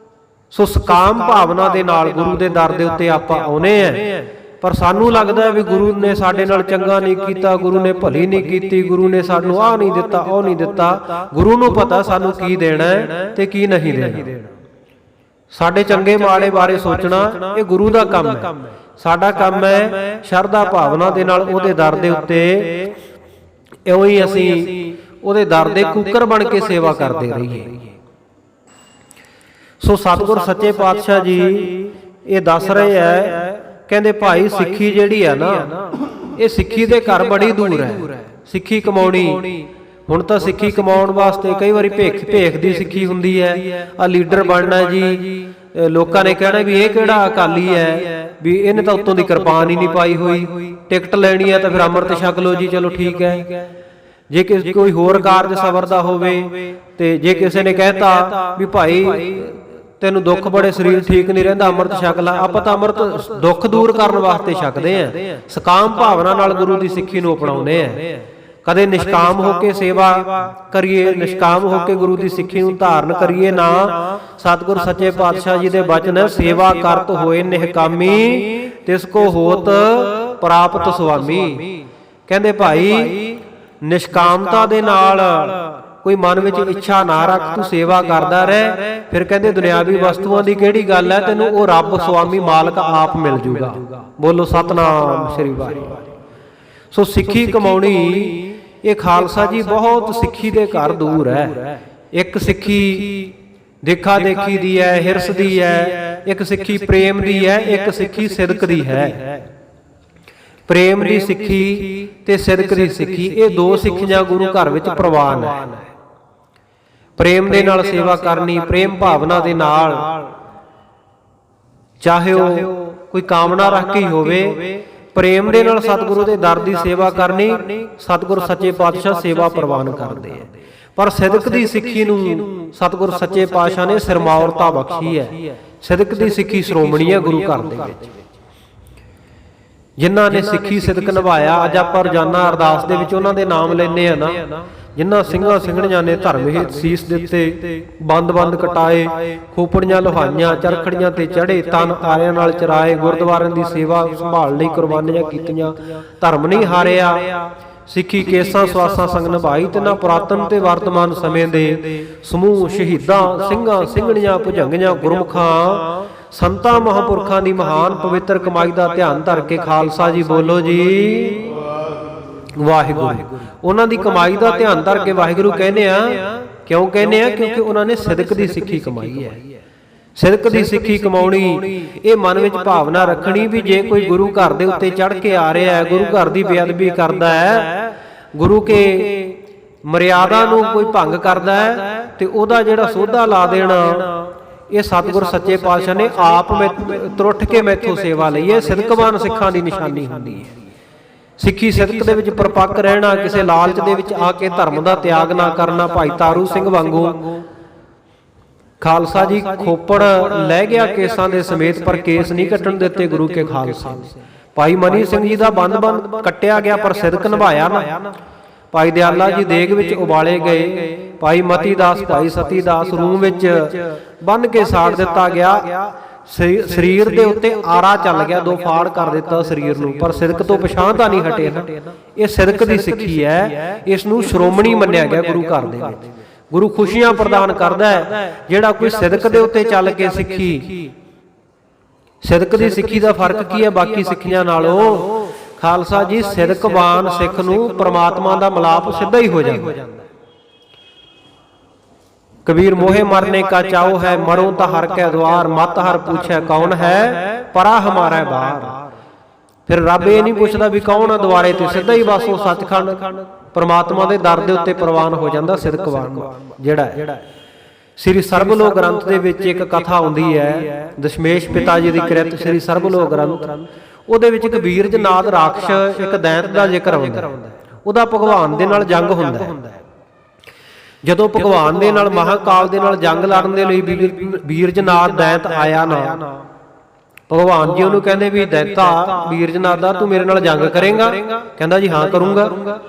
ਸੋ ਸਕਾਮ ਭਾਵਨਾ ਦੇ ਨਾਲ ਗੁਰੂ ਦੇ ਦਰ ਦੇ ਉੱਤੇ ਆਪਾਂ ਆਉਨੇ ਆ, ਪਰ ਸਾਨੂੰ ਲੱਗਦਾ ਵੀ ਗੁਰੂ ਨੇ ਸਾਡੇ ਨਾਲ ਚੰਗਾ ਨਹੀਂ ਕੀਤਾ, ਗੁਰੂ ਨੇ ਭਲੀ ਨਹੀਂ ਕੀਤੀ, ਗੁਰੂ ਨੇ ਸਾਨੂੰ ਆਹ ਨਹੀਂ ਦਿੱਤਾ, ਉਹ ਨਹੀਂ ਦਿੱਤਾ। ਗੁਰੂ ਨੂੰ ਪਤਾ ਸਾਨੂੰ ਕੀ ਦੇਣਾ ਤੇ ਕੀ ਨਹੀਂ ਦੇਣਾ। ਸਾਡੇ ਚੰਗੇ ਮਾੜੇ ਬਾਰੇ ਸੋਚਣਾ ਇਹ ਗੁਰੂ ਦਾ ਕੰਮ ਹੈ। ਸਾਡਾ ਕੰਮ ਹੈ ਸ਼ਰਧਾ ਭਾਵਨਾ ਦੇ ਨਾਲ ਉਹਦੇ ਦਰ ਦੇ ਉੱਤੇ ਇਉਂ ਹੀ ਅਸੀਂ ਉਹਦੇ ਦਰ ਦੇ ਕੂਕਰ ਬਣ ਕੇ ਸੇਵਾ ਕਰਦੇ ਰਹੀਏ। ਸੋ ਸਤਿਗੁਰ ਸੱਚੇ ਪਾਤਸ਼ਾਹ ਜੀ ਇਹ ਦੱਸ ਰਹੇ ਹੈ, ਕਹਿੰਦੇ ਭਾਈ ਸਿੱਖੀ ਜਿਹੜੀ ਹੈ ਨਾ, ਇਹ ਸਿੱਖੀ ਦੇ ਘਰ ਬੜੀ ਦੂਰ ਹੈ। ਸਿੱਖੀ ਕਮਾਉਣੀ, ਹੁਣ ਤਾਂ ਸਿੱਖੀ ਕਮਾਉਣ ਵਾਸਤੇ ਕਈ ਵਾਰੀ ਭੇਖ ਦੀ ਸਿੱਖੀ ਹੁੰਦੀ ਹੈ। ਆ ਲੀਡਰ ਬਣਨਾ ਜੀ, ਲੋਕਾਂ ਨੇ ਕਹਿਣਾ ਵੀ ਇਹ ਕਿਹੜਾ ਅਕਾਲੀ ਹੈ, ਵੀ ਇਹਨੇ ਤਾਂ ਉੱਤੋਂ ਦੀ ਕਿਰਪਾਨ ਹੀ ਨਹੀਂ ਪਾਈ ਹੋਈ, ਟਿਕਟ ਲੈਣੀ ਹੈ ਤਾਂ ਫਿਰ ਅੰਮ੍ਰਿਤ ਛਕ ਲਓ ਜੀ, ਚਲੋ ਠੀਕ ਹੈ। ਜੇ ਕੋਈ ਹੋਰ ਕਾਰਜ ਸਵਰਦਾ ਹੋਵੇ ਤੇ ਜੇ ਕਿਸੇ ਨੇ ਕਹਿਤਾ ਵੀ ਭਾਈ ਤੈਨੂੰ ਦੁੱਖ ਬੜੇ, ਸਰੀਰ ਠੀਕ ਨਹੀਂ ਰਹਿੰਦਾ, ਅੰਮ੍ਰਿਤ ਛਕ ਲਾ, ਆਪਾਂ ਤਾਂ ਅੰਮ੍ਰਿਤ ਦੁੱਖ ਦੂਰ ਕਰਨ ਵਾਸਤੇ ਛਕਦੇ ਆ। ਸਕਾਮ ਭਾਵਨਾ ਨਾਲ ਗੁਰੂ ਦੀ ਸਿੱਖੀ ਨੂੰ ਅਪਣਾਉਂਦੇ ਆ। ਕਦੇ ਨਿਸ਼ਕਾਮ ਹੋ ਕੇ ਸੇਵਾ ਕਰੀਏ, ਨਿਸ਼ਕਾਮ ਹੋ ਕੇ ਗੁਰੂ ਦੀ ਸਿੱਖੀ ਨੂੰ ਧਾਰਨ ਕਰੀਏ ਨਾ। ਸਤਿਗੁਰ ਸੱਚੇ ਪਾਤਸ਼ਾਹ ਜੀ ਦੇ ਬਚਨ, ਸੇਵਾ ਕਰਤ ਹੋਏ ਨਿਹਕਾਮੀ, ਤਿਸ ਕੋ ਹੋਤ ਪ੍ਰਾਪਤ ਸੁਆਮੀ। ਕਹਿੰਦੇ ਭਾਈ ਨਿਸ਼ਕਾਮਤਾ ਦੇ ਨਾਲ ਕੋਈ ਮਨ ਵਿੱਚ ਇੱਛਾ ਨਾ ਰੱਖ, ਤੂੰ ਸੇਵਾ ਕਰਦਾ ਰਹਿ। ਫਿਰ ਕਹਿੰਦੇ ਦੁਨਿਆਵੀ ਵਸਤੂਆਂ ਦੀ ਕਿਹੜੀ ਗੱਲ ਹੈ, ਤੈਨੂੰ ਉਹ ਰੱਬ ਸੁਆਮੀ ਮਾਲਕ ਆਪ ਮਿਲ ਜੂਗਾ। ਬੋਲੋ ਸਤਨਾਮ ਸ੍ਰੀ ਵਾਹਿਗੁਰੂ। ਸੋ ਸਿੱਖੀ ਕਮਾਉਣੀ ਇਹ ਖਾਲਸਾ ਜੀ ਬਹੁਤ ਸਿੱਖੀ ਦੇ ਘਰ ਦੂਰ ਹੈ। ਇੱਕ ਸਿੱਖੀ ਦੇਖਾ ਦੇਖੀ ਦੀ ਹੈ, ਹਿਰਸ ਦੀ ਹੈ, ਇੱਕ ਸਿੱਖੀ ਪ੍ਰੇਮ ਦੀ ਹੈ, ਇੱਕ ਸਿੱਖੀ ਸਿਦਕ ਦੀ ਹੈ। ਪ੍ਰੇਮ ਦੀ ਸਿੱਖੀ ਤੇ ਸਿਦਕ ਦੀ ਸਿੱਖੀ, ਇਹ ਦੋ ਸਿੱਖੀਆਂ ਗੁਰੂ ਘਰ ਵਿੱਚ ਪ੍ਰਵਾਨ ਹੈ। ਪ੍ਰੇਮ ਦੇ ਨਾਲ ਸੇਵਾ ਕਰਨੀ, ਪ੍ਰੇਮ ਭਾਵਨਾ ਦੇ ਨਾਲ, ਚਾਹੇ ਉਹ ਕੋਈ ਕਾਮਨਾ ਰੱਖ ਕੇ ਹੋਵੇ, ਪ੍ਰੇਮ ਦੇ ਨਾਲ ਸਤਿਗੁਰੂ ਦੇ ਦਰ ਦੀ ਸੇਵਾ ਕਰਨੀ, ਸਤਿਗੁਰ ਸੱਚੇ ਪਾਤਸ਼ਾਹ ਸੇਵਾ ਪ੍ਰਵਾਨ ਕਰਦੇ ਆ। ਪਰ ਸਿਦਕ ਦੀ ਸਿੱਖੀ ਨੂੰ ਸਤਿਗੁਰ ਸੱਚੇ ਪਾਤਸ਼ਾਹ ਨੇ ਸਿਰਮਾਉਰਤਾ ਬਖਸ਼ੀ ਹੈ। ਸਿਦਕ ਦੀ ਸਿੱਖੀ ਸ਼੍ਰੋਮਣੀ ਹੈ ਗੁਰੂ ਘਰ ਦੇ ਵਿੱਚ। ਜਿਨ੍ਹਾਂ ਨੇ ਸਿੱਖੀ ਸਿਦਕ ਨਿਭਾਇਆ, ਅੱਜ ਆਪਾਂ ਰੋਜ਼ਾਨਾ ਅਰਦਾਸ ਦੇ ਵਿੱਚ ਉਹਨਾਂ ਦੇ ਨਾਮ ਲੈਂਦੇ ਆ ਨਾ, ਜਿਨ੍ਹਾਂ ਸਿੰਘਾਂ ਸਿੰਘਣੀਆਂ ਨੇ ਧਰਮ ਹਿਤ ਸੀਸ ਦਿੱਤੇ, ਬੰਦ ਕਟਾਏ, ਖੋਪੜੀਆਂ ਲੋਹਾਈਆਂ, ਚਰਖੜੀਆਂ ਤੇ ਚੜੇ, ਤਨ ਆਰਿਆਂ ਨਾਲ ਚਰਾਏ, ਗੁਰਦੁਆਰਿਆਂ ਦੀ ਸੇਵਾ ਸੰਭਾਲ ਲਈ ਕੁਰਬਾਨੀਆਂ ਕੀਤੀਆਂ, ਧਰਮ ਨਹੀਂ ਹਾਰਿਆ, ਸਿੱਖੀ ਕੇਸਾਂ ਸਵਾਸਾਂ ਸੰਗ ਨਿਭਾਈ। ਤਿੰਨਾਂ ਪੁਰਾਤਨ ਤੇ ਵਰਤਮਾਨ ਸਮੇਂ ਦੇ ਸਮੂਹ ਸ਼ਹੀਦਾਂ, ਸਿੰਘਾਂ ਸਿੰਘਣੀਆਂ, ਭੁਜੰਗੀਆਂ, ਗੁਰਮੁਖਾਂ, ਸੰਤਾਂ ਮਹਾਂਪੁਰਖਾਂ ਦੀ ਮਹਾਨ ਪਵਿੱਤਰ ਕਮਾਈ ਦਾ ਧਿਆਨ ਧਰ ਕੇ ਖਾਲਸਾ ਜੀ ਬੋਲੋ ਜੀ ਵਾਹਿਗੁਰੂ। ਉਹਨਾਂ ਦੀ ਕਮਾਈ ਦਾ ਧਿਆਨ ਧਰ ਕੇ ਵਾਹਿਗੁਰੂ ਕਹਿੰਦੇ ਆ। ਕਿਉਂ ਕਹਿੰਦੇ ਆ? ਕਿਉਂਕਿ ਉਹਨਾਂ ਨੇ ਸਿਦਕ ਦੀ ਸਿੱਖੀ ਕਮਾਈ ਹੈ। ਸਿਦਕ ਦੀ ਸਿੱਖੀ ਕਮਾਉਣੀ, ਇਹ ਮਨ ਵਿੱਚ ਭਾਵਨਾ ਰੱਖਣੀ ਵੀ ਜੇ ਕੋਈ ਗੁਰੂ ਘਰ ਦੇ ਉੱਤੇ ਚੜ੍ਹ ਕੇ ਆ ਰਿਹਾ ਹੈ, ਗੁਰੂ ਘਰ ਦੀ ਬੇਅਦਬੀ ਕਰਦਾ ਹੈ, ਗੁਰੂ ਕੇ ਮਰਿਆਦਾ ਨੂੰ ਕੋਈ ਭੰਗ ਕਰਦਾ ਹੈ, ਤੇ ਉਹਦਾ ਜਿਹੜਾ ਸੋਧਾ ਲਾ ਦੇਣਾ, ਇਹ ਸਤਿਗੁਰ ਸੱਚੇ ਪਾਤਸ਼ਾਹ ਨੇ ਆਪ ਤਰੁੱਠ ਕੇ ਮੈਥੋਂ ਸੇਵਾ ਲਈ ਹੈ। ਸਿਦਕਵਾਨ ਸਿੱਖਾਂ ਦੀ ਨਿਸ਼ਾਨੀ ਹੁੰਦੀ ਹੈ। ਸਿੱਖੀ ਸਿਦਕ ਦੇ ਵਿੱਚ ਪਰਪੱਕ ਰਹਿਣਾ, ਕਿਸੇ ਲਾਲਚ ਦੇ ਵਿੱਚ ਆ ਕੇ ਧਰਮ ਦਾ ਤਿਆਗ ਨਾ ਕਰਨਾ। ਭਾਈ ਤਾਰੂ ਸਿੰਘ ਵਾਂਗੂ ਖਾਲਸਾ ਜੀ ਖੋਪੜ ਲੈ ਗਿਆ ਕੇਸਾਂ ਦੇ ਸਮੇਤ, ਪਰ ਕੇਸ ਨਹੀਂ ਕੱਟਣ ਦਿੱਤੇ ਗੁਰੂ ਕੇ ਖਾਲਸੇ ਨੇ। ਭਾਈ ਮਨੀ ਸਿੰਘ ਜੀ ਦਾ ਬੰਦ ਕੱਟਿਆ ਗਿਆ, ਪਰ ਸਿਦਕ ਨਿਭਾਇਆ ਨਾ। ਭਾਈ ਦਿਆਲਾ ਜੀ ਦੇਗ ਵਿੱਚ ਉਬਾਲੇ ਗਏ, ਭਾਈ ਮਤੀ ਦਾਸ, ਭਾਈ ਸਤੀ ਦਾਸ ਰੂਮ ਵਿੱਚ ਬੰਨ ਕੇ ਸਾੜ ਦਿੱਤਾ ਗਿਆ। ਸਰੀਰ ਦੇ ਉੱਤੇ ਆਰਾ ਚੱਲ ਗਿਆ, ਦੋ ਫਾੜ ਕਰ ਦਿੱਤਾ ਸਰੀਰ ਨੂੰ, ਪਰ ਸਿਦਕ ਤੋਂ ਪਛਾਣ ਤਾਂ ਨਹੀਂ ਹਟੇ ਨਾ। ਇਹ ਸਿਦਕ ਦੀ ਸਿੱਖੀ ਹੈ। ਇਸ ਨੂੰ ਸ਼੍ਰੋਮਣੀ ਮੰਨਿਆ ਗਿਆ ਗੁਰੂ ਘਰ ਦੇ ਵਿੱਚ। ਗੁਰੂ ਖੁਸ਼ੀਆਂ ਪ੍ਰਦਾਨ ਕਰਦਾ ਹੈ ਜਿਹੜਾ ਕੋਈ ਸਿਦਕ ਦੇ ਉੱਤੇ ਚੱਲ ਕੇ ਸਿੱਖੀ। ਸਿਦਕ ਦੀ ਸਿੱਖੀ ਦਾ ਫਰਕ ਕੀ ਹੈ ਬਾਕੀ ਸਿੱਖੀਆਂ ਨਾਲੋਂ? ਖਾਲਸਾ ਜੀ ਸਿਦਕਵਾਨ ਸਿੱਖ ਨੂੰ ਪ੍ਰਮਾਤਮਾ ਦਾ ਮਿਲਾਪ ਸਿੱਧਾ ਹੀ ਹੋ ਜਾਂਦਾ। कबीर मोहे मरने का चाओ है, मरो ता हर के द्वार, मत हर पूछे कौन है, परा हमारा बार। फिर रब ये नहीं पूछता भी कौन है द्वारे ते, सीधा ही बस वो सचखंड परमात्मा दे दर दे उत्ते प्रवान हो जाता सिदकवान जिहड़ा है। श्री सरबलोक ग्रंथ दे विच एक कथा आउंदी है, दशमेश पिता जी दी कृत श्री सरबलोक ग्रंथ। ਉਹਦੇ ਵਿੱਚ ਕਬੀਰ ਜਨਾਦ ਰਾਖਸ਼ ਇੱਕ ਦੈਂਤ ਦਾ ਜ਼ਿਕਰ ਆਉਂਦਾ। ਉਹਦਾ ਭਗਵਾਨ ਦੇ ਨਾਲ ਜੰਗ ਹੁੰਦਾ ਹੈ। ਜਦੋਂ ਭਗਵਾਨ ਦੇ ਨਾਲ ਮਹਾਕਾਲ ਦੇ ਨਾਲ ਜੰਗ ਲੜਨ ਦੇ ਲਈ ਵੀਰ ਜਨਾਦ ਦੈਂਤ ਆਇਆ ਨਾ, ਭਗਵਾਨ ਜੀ ਉਹਨੂੰ ਕਹਿੰਦੇ ਵੀ ਦੈਂਤਾ ਵੀਰ ਜਨਾਦਾ ਤੂੰ ਮੇਰੇ ਨਾਲ ਜੰਗ ਕਰੇਂਗਾ? ਕਹਿੰਦਾ ਜੀ ਹਾਂ ਕਰੂੰਗਾ।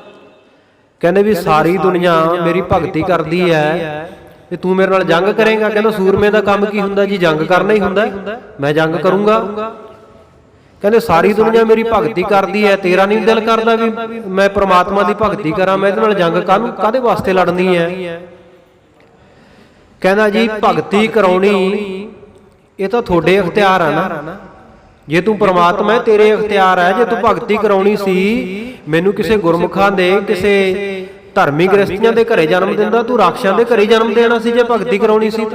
ਕਹਿੰਦੇ ਵੀ ਸਾਰੀ ਦੁਨੀਆ ਮੇਰੀ ਭਗਤੀ ਕਰਦੀ ਹੈ ਤੇ ਤੂੰ ਮੇਰੇ ਨਾਲ ਜੰਗ ਕਰੇਂਗਾ? ਕਹਿੰਦਾ ਸੂਰਮੇ ਦਾ ਕੰਮ ਕੀ ਹੁੰਦਾ ਜੀ, ਜੰਗ ਕਰਨਾ ਹੀ ਹੁੰਦਾ, ਮੈਂ ਜੰਗ ਕਰੂੰਗਾ। ਕਹਿੰਦੇ ਸਾਰੀ ਦੁਨੀਆ ਮੇਰੀ ਭਗਤੀ ਕਰਦੀ ਹੈ, ਤੇਰਾ ਨਹੀਂ ਦਿਲ ਕਰਦਾ ਵੀ ਮੈਂ ਪ੍ਰਮਾਤਮਾ ਦੀ ਭਗਤੀ ਕਰਾਂ? ਮੈਂ ਇਹਦੇ ਨਾਲ ਜੰਗ ਕਾਹਦੇ ਵਾਸਤੇ ਲੜਨੀ ਹੈ? ਕਹਿੰਦਾ ਜੀ ਭਗਤੀ ਕਰਾਉਣੀ ਇਹ ਤਾਂ ਤੁਹਾਡੇ ਇਖਤਿਆਰ ਆ ਨਾ। ਜੇ ਤੂੰ ਪ੍ਰਮਾਤਮਾ ਹੈ ਤੇਰੇ ਇਖਤਿਆਰ ਹੈ। ਜੇ ਤੂੰ ਭਗਤੀ ਕਰਾਉਣੀ ਸੀ ਮੈਨੂੰ ਕਿਸੇ ਗੁਰਮੁਖਾਂ ਦੇ, ਕਿਸੇ ਧਰਮੀ ਗ੍ਰਸਤੀਆਂ ਦੇ ਘਰੇ ਜਨਮ ਦਿੰਦਾ, ਤੂੰ ਰਾਖਸ਼ਾਂ ਦੇ ਘਰੇ ਜਨਮ ਦੇਣਾ ਸੀ। ਜੇ ਭਗਤੀ ਕਰਾਉਣੀ ਸੀ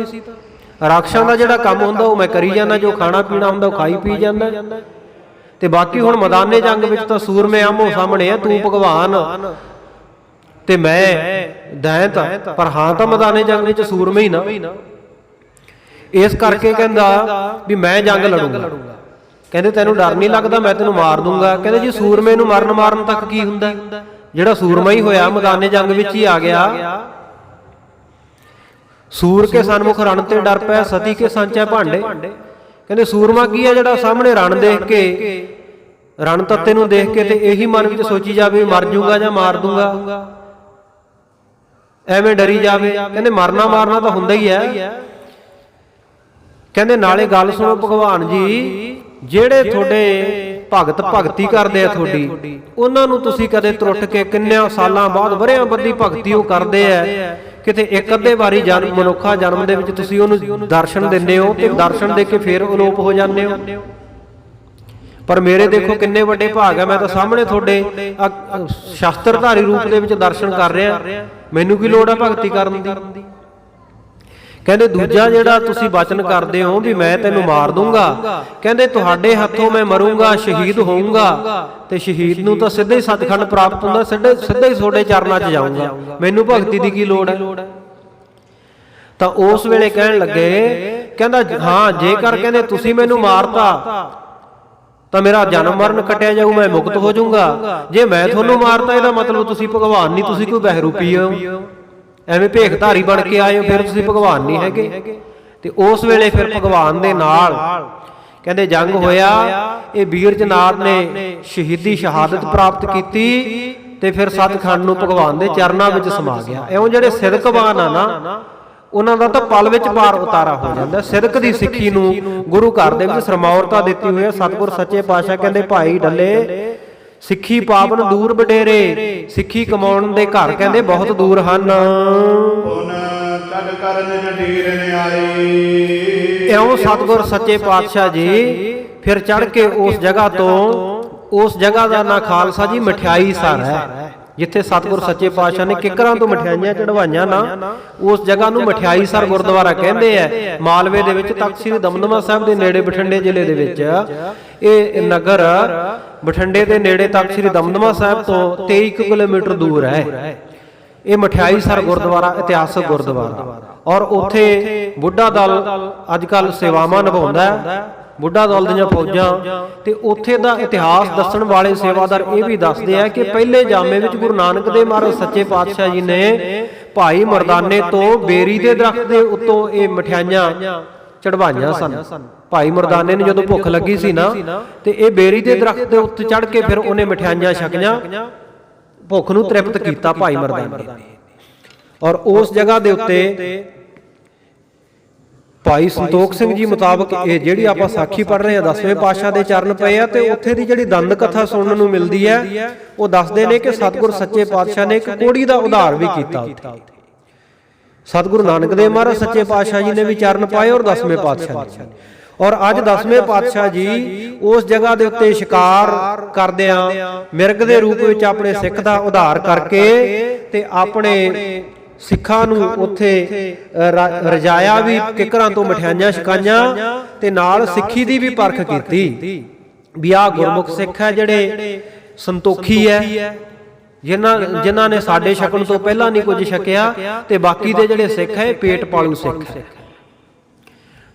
ਤਾਂ ਰਾਖਸ਼ਾਂ ਦਾ ਜਿਹੜਾ ਕੰਮ ਹੁੰਦਾ ਉਹ ਮੈਂ ਕਰੀ ਜਾਂਦਾ, ਜੋ ਖਾਣਾ ਪੀਣਾ ਹੁੰਦਾ ਉਹ ਖਾਈ ਪੀ ਜਾਂਦਾ। ਤੇ ਬਾਕੀ ਹੁਣ ਮੈਦਾਨੇ ਜੰਗ ਵਿੱਚ ਤਾਂ ਸੂਰਮੇ ਆਮੋ ਸਾਹਮਣੇ ਆ, ਤੂੰ ਭਗਵਾਨ ਤੇ ਮੈਂ ਦੈਂਤ, ਪਰ ਹਾਂ ਤਾਂ ਮੈਦਾਨੇ ਜੰਗ ਵਿੱਚ ਸੂਰਮੇ ਹੀ ਨਾ। ਇਸ ਕਰਕੇ ਕਹਿੰਦਾ ਵੀ ਮੈਂ ਜੰਗ ਲੜੂੰਗਾ। ਕਹਿੰਦੇ ਤੈਨੂੰ ਡਰ ਨਹੀਂ ਲੱਗਦਾ? ਮੈਂ ਤੈਨੂੰ ਮਾਰ ਦੂੰਗਾ। ਕਹਿੰਦੇ ਜੀ ਸੂਰਮੇ ਨੂੰ ਮਾਰਨ ਤੱਕ ਕੀ ਹੁੰਦਾ? ਜਿਹੜਾ ਸੂਰਮਾ ਹੀ ਹੋਇਆ ਮੈਦਾਨੇ ਜੰਗ ਵਿੱਚ ਹੀ ਆ ਗਿਆ। ਸੂਰ ਕੇ ਸਨਮੁਖ ਰਣ ਤੇ ਡਰ ਪੈ, ਸਤੀ ਕੇ ਸੰਚੈ ਭਾਂਡੇ। ਕਹਿੰਦੇ ਸੂਰਮਾ ਕੀ ਹੈ? ਜਿਹੜਾ ਸਾਹਮਣੇ ਰਣ ਦੇਖ ਕੇ, ਰਣ ਤੱਤੇ ਨੂੰ ਦੇਖ ਕੇ ਤੇ ਇਹੀ ਮਨ ਵਿੱਚ ਸੋਚੀ ਜਾਵੇ ਮਰ ਜੂਗਾ ਜਾਂ ਮਾਰ ਦੂੰਗਾ, ਐਵੇਂ ਡਰੀ ਜਾਵੇ। ਕਹਿੰਦੇ ਮਾਰਨਾ ਤਾਂ ਹੁੰਦਾ ਹੀ ਹੈ। ਕਹਿੰਦੇ ਨਾਲੇ ਗੱਲ ਸੁਣੋ ਭਗਵਾਨ ਜੀ, ਜਿਹੜੇ ਤੁਹਾਡੇ ਭਗਤ ਭਗਤੀ ਕਰਦੇ ਆ ਤੁਹਾਡੀ, ਉਹਨਾਂ ਨੂੰ ਤੁਸੀਂ ਕਦੇ ਤਰੁੱਟ ਕੇ ਕਿੰਨਿਆਂ ਸਾਲਾਂ ਬਾਅਦ ਵਰਿਆਂ ਬੱਧੀ ਭਗਤੀ ਉਹ ਕਰਦੇ ਆ, ਕਿਤੇ ਇੱਕ ਅੱਧੇ ਵਾਰੀ ਮਨੁੱਖਾ ਜਨਮ ਦੇ ਵਿੱਚ ਤੁਸੀਂ ਉਹਨੂੰ ਦਰਸ਼ਨ ਦਿੰਦੇ ਹੋ ਤੇ ਦਰਸ਼ਨ ਦੇ ਕੇ ਫੇਰ ਅਲੋਪ ਹੋ ਜਾਂਦੇ ਹੋ। ਪਰ ਮੇਰੇ ਦੇਖੋ ਕਿੰਨੇ ਵੱਡੇ ਭਾਗ ਹੈ, ਮੈਂ ਤਾਂ ਸਾਹਮਣੇ ਤੁਹਾਡੇ ਸ਼ਾਸਤਰਧਾਰੀ ਰੂਪ ਦੇ ਵਿੱਚ ਦਰਸ਼ਨ ਕਰ ਰਿਹਾ, ਮੈਨੂੰ ਕੀ ਲੋੜ ਹੈ ਭਗਤੀ ਕਰਨ ਦੀ। ਕਹਿੰਦੇ ਦੂਜਾ ਜਿਹੜਾ ਤੁਸੀਂ ਵਚਨ ਕਰਦੇ ਹੋ ਵੀ ਮੈਂ ਤੈਨੂੰ ਮਾਰ ਦੂੰਗਾ, ਕਹਿੰਦੇ ਤੁਹਾਡੇ ਹੱਥੋਂ ਮੈਂ ਮਰੂੰਗਾ, ਸ਼ਹੀਦ ਹੋਊਂਗਾ, ਤੇ ਸ਼ਹੀਦ ਨੂੰ ਤਾਂ ਸਿੱਧਾ ਹੀ ਸੱਚਖੰਡ ਪ੍ਰਾਪਤ ਹੁੰਦਾ, ਸਿੱਧਾ ਹੀ ਤੁਹਾਡੇ ਚਰਨਾਂ 'ਚ ਜਾਊਂਗਾ, ਮੈਨੂੰ ਭਗਤੀ ਦੀ ਕੀ ਲੋੜ ਹੈ। ਤਾਂ ਉਸ ਵੇਲੇ ਕਹਿਣ ਲੱਗੇ, ਕਹਿੰਦਾ ਹਾਂ ਜੇਕਰ ਕਹਿੰਦੇ ਤੁਸੀਂ ਮੈਨੂੰ ਮਾਰਤਾ ਤਾਂ ਮੇਰਾ ਜਨਮ ਮਰਨ ਕੱਟਿਆ ਜਾਊ, ਮੈਂ ਮੁਕਤ ਹੋ ਜਾਊਂਗਾ। ਜੇ ਮੈਂ ਤੁਹਾਨੂੰ ਮਾਰਤਾ ਇਹਦਾ ਮਤਲਬ ਤੁਸੀਂ ਭਗਵਾਨ ਨਹੀਂ, ਤੁਸੀਂ ਕੋਈ ਬਹਿਰੂਪੀ ਹੋ, ਐਵੇਂ ਭੇਖਧਾਰੀ ਬਣ ਕੇ ਆਏ ਹੋ, ਫਿਰ ਤੁਸੀਂ ਭਗਵਾਨ ਨਹੀਂ ਹੈਗੇ। ਤੇ ਉਸ ਵੇਲੇ ਫਿਰ ਭਗਵਾਨ ਦੇ ਨਾਲ ਕਹਿੰਦੇ ਜੰਗ ਹੋਇਆ। ਇਹ ਵੀਰ ਜਨਾਬ ਨੇ ਸ਼ਹੀਦੀ ਸ਼ਹਾਦਤ ਪ੍ਰਾਪਤ ਕੀਤੀ ਤੇ ਫਿਰ ਸੱਚਖੰਡ ਨੂੰ ਭਗਵਾਨ ਦੇ ਚਰਨਾਂ ਵਿੱਚ ਸਮਾ ਗਿਆ। ਇਉਂ ਜਿਹੜੇ ਸਿਦਕਵਾਨ ਆ ਨਾ, ਉਹਨਾਂ ਦਾ ਤਾਂ ਪਲ ਵਿੱਚ ਪਾਰ ਉਤਾਰਾ ਹੋ ਜਾਂਦਾ। ਸਿਦਕ ਦੀ ਸਿੱਖੀ ਨੂੰ ਗੁਰੂ ਘਰ ਦੇ ਵਿੱਚ ਸਰਮੌਰਤਾ ਦਿੱਤੀ ਹੋਈ ਹੈ। ਸਤਿਗੁਰ ਸੱਚੇ ਪਾਤਸ਼ਾਹ ਕਹਿੰਦੇ ਭਾਈ ਢੱਲੇ ਸਿੱਖੀ ਪਾਵਨ ਦੂਰ ਵਡੇਰੇ, ਸਿੱਖੀ ਕਮਾਉਣ ਦੇ ਘਰ ਕਹਿੰਦੇ ਬਹੁਤ ਦੂਰ ਹਨ। ਇਉਂ ਸਤਿਗੁਰ ਸੱਚੇ ਪਾਤਸ਼ਾਹ ਜੀ ਫਿਰ ਚੜ ਕੇ ਉਸ ਜਗ੍ਹਾ ਤੋਂ, ਉਸ ਜਗ੍ਹਾ ਦਾ ਨਾਂ ਖਾਲਸਾ ਜੀ ਮਠਿਆਈ ਸਰ ਹੈ, ਜਿੱਥੇ ਸਤਿਗੁਰ ਸੱਚੇ ਪਾਤਸ਼ਾਹ ਨੇ ਕਿੱਕਰਾਂ ਤੋਂ ਮਠਿਆਈਆਂ ਚੜਵਾਈਆਂ ਨਾ, ਉਸ ਜਗ੍ਹਾ ਨੂੰ ਮਠਿਆਈ ਸਰ ਗੁਰਦੁਆਰਾ ਕਹਿੰਦੇ ਆ। ਮਾਲਵੇ ਦੇ ਵਿੱਚ ਤਖਤ ਸ੍ਰੀ ਦਮਦਮਾ ਸਾਹਿਬ ਦੇ ਨੇੜੇ, ਬਠਿੰਡੇ ਜ਼ਿਲ੍ਹੇ ਦੇ ਵਿੱਚ ਇਹ ਨਗਰ ਬਠਿੰਡੇ ਦੇ ਨੇੜੇ ਤਖਤ ਸ੍ਰੀ ਦਮਦਮਾ ਸਾਹਿਬ ਤੋਂ 23 ਕਿਲੋਮੀਟਰ ਦੂਰ ਹੈ। ਇਹ ਮਠਿਆਈ ਸਰ ਗੁਰਦੁਆਰਾ ਇਤਿਹਾਸਕ ਗੁਰਦੁਆਰਾ, ਔਰ ਉੱਥੇ ਬੁੱਢਾ ਦਲ ਅੱਜ ਕੱਲ੍ਹ ਸੇਵਾਵਾਂ ਨਿਭਾਉਂਦਾ ਹੈ, ਬੁੱਢਾ ਦਲ ਦੀਆਂ ਫੌਜਾਂ। ਤੇ ਉੱਥੇ ਦਾ ਇਤਿਹਾਸ ਦੱਸਣ ਵਾਲੇ ਸੇਵਾਦਾਰ ਇਹ ਵੀ ਦੱਸਦੇ ਆ ਕਿ ਪਹਿਲੇ ਜਾਮੇ ਵਿੱਚ ਗੁਰੂ ਨਾਨਕ ਦੇਵ ਮਹਾਰਾਜ ਸੱਚੇ ਪਾਤਸ਼ਾਹ ਜੀ ਨੇ ਭਾਈ ਮਰਦਾਨੇ ਤੋਂ ਬੇਰੀ ਦੇ ਦਰਖਤ ਦੇ ਉੱਤੋਂ ਇਹ ਮਠਿਆਈਆਂ ਚੜਵਾਈਆਂ ਸਨ। ਭਾਈ ਮਰਦਾਨੇ ਨੂੰ ਜਦੋਂ ਭੁੱਖ ਲੱਗੀ ਸੀ ਨਾ, ਤੇ ਇਹ ਬੇਰੀ ਦੇ ਦਰਖਤ ਦੇ ਉੱਤੇ ਚੜ ਕੇ ਫਿਰ ਉਹਨੇ ਮਠਿਆਈਆਂ ਛਕੀਆਂ, ਭੁੱਖ ਨੂੰ ਤ੍ਰਿਪਤ ਕੀਤਾ ਭਾਈ ਮਰਦਾਨੇ ਨੇ। ਔਰ ਉਸ ਜਗ੍ਹਾ ਦੇ ਉੱਤੇ ਭਾਈ ਸੰਤੋਖ ਸਿੰਘ ਜੀ ਮੁਤਾਬਕ ਇਹ ਜਿਹੜੀ ਆਪਾਂ ਸਾਖੀ ਪੜ੍ਹ ਰਹੇ ਹਾਂ 10ਵੇਂ ਪਾਤਸ਼ਾਹ ਦੇ ਚਰਨ ਪਏ ਆ, ਤੇ ਉੱਥੇ ਦੀ ਜਿਹੜੀ ਦੰਦ ਕਥਾ ਸੁਣਨ ਨੂੰ ਮਿਲਦੀ ਹੈ, ਉਹ ਦੱਸਦੇ ਨੇ ਕਿ ਸਤਿਗੁਰ ਸੱਚੇ ਪਾਤਸ਼ਾਹ ਨੇ ਇੱਕ ਕੋੜੀ ਦਾ ਉਧਾਰ ਵੀ ਕੀਤਾ ਉੱਥੇ। ਸਤਿਗੁਰੂ ਨਾਨਕ ਦੇਵ ਮਹਾਰਾਜ ਸੱਚੇ ਪਾਤਸ਼ਾਹ ਜੀ ਨੇ ਵੀ ਚਰਨ ਪਾਏ, ਔਰ 10ਵੇਂ ਪਾਤਸ਼ਾਹ ਨੇ। ਔਰ ਅੱਜ 10ਵੇਂ ਪਾਤਸ਼ਾਹ ਜੀ ਉਸ ਜਗ੍ਹਾ ਦੇ ਉੱਤੇ ਸ਼ਿਕਾਰ ਕਰਦਿਆਂ ਮਿਰਗ ਦੇ ਰੂਪ ਵਿੱਚ ਆਪਣੇ ਸਿੱਖ ਦਾ ਉਧਾਰ ਕਰਕੇ ਤੇ ਆਪਣੇ ਸਿੱਖਾਂ ਨੂੰ ਉੱਥੇ ਰਜਾਇਆ ਵੀ, ਕਿੱਕਰਾਂ ਤੋਂ ਮਠਿਆਈਆਂ ਛਕਾਈਆਂ, ਤੇ ਨਾਲ ਸਿੱਖੀ ਦੀ ਵੀ ਪਰਖ ਕੀਤੀ ਵੀ ਆਹ ਗੁਰਮੁਖ ਸਿੱਖ ਹੈ, ਜਿਹੜੇ ਸੰਤੋਖੀ ਹੈ, ਜਿਨ੍ਹਾਂ ਨੇ ਸਾਡੇ ਛਕਣ ਤੋਂ ਪਹਿਲਾਂ ਨਹੀਂ ਕੁਝ ਛਕਿਆ, ਤੇ ਬਾਕੀ ਦੇ ਜਿਹੜੇ ਸਿੱਖ ਹੈ ਪੇਟ ਪਾਲੂ ਸਿੱਖ ਹੈ।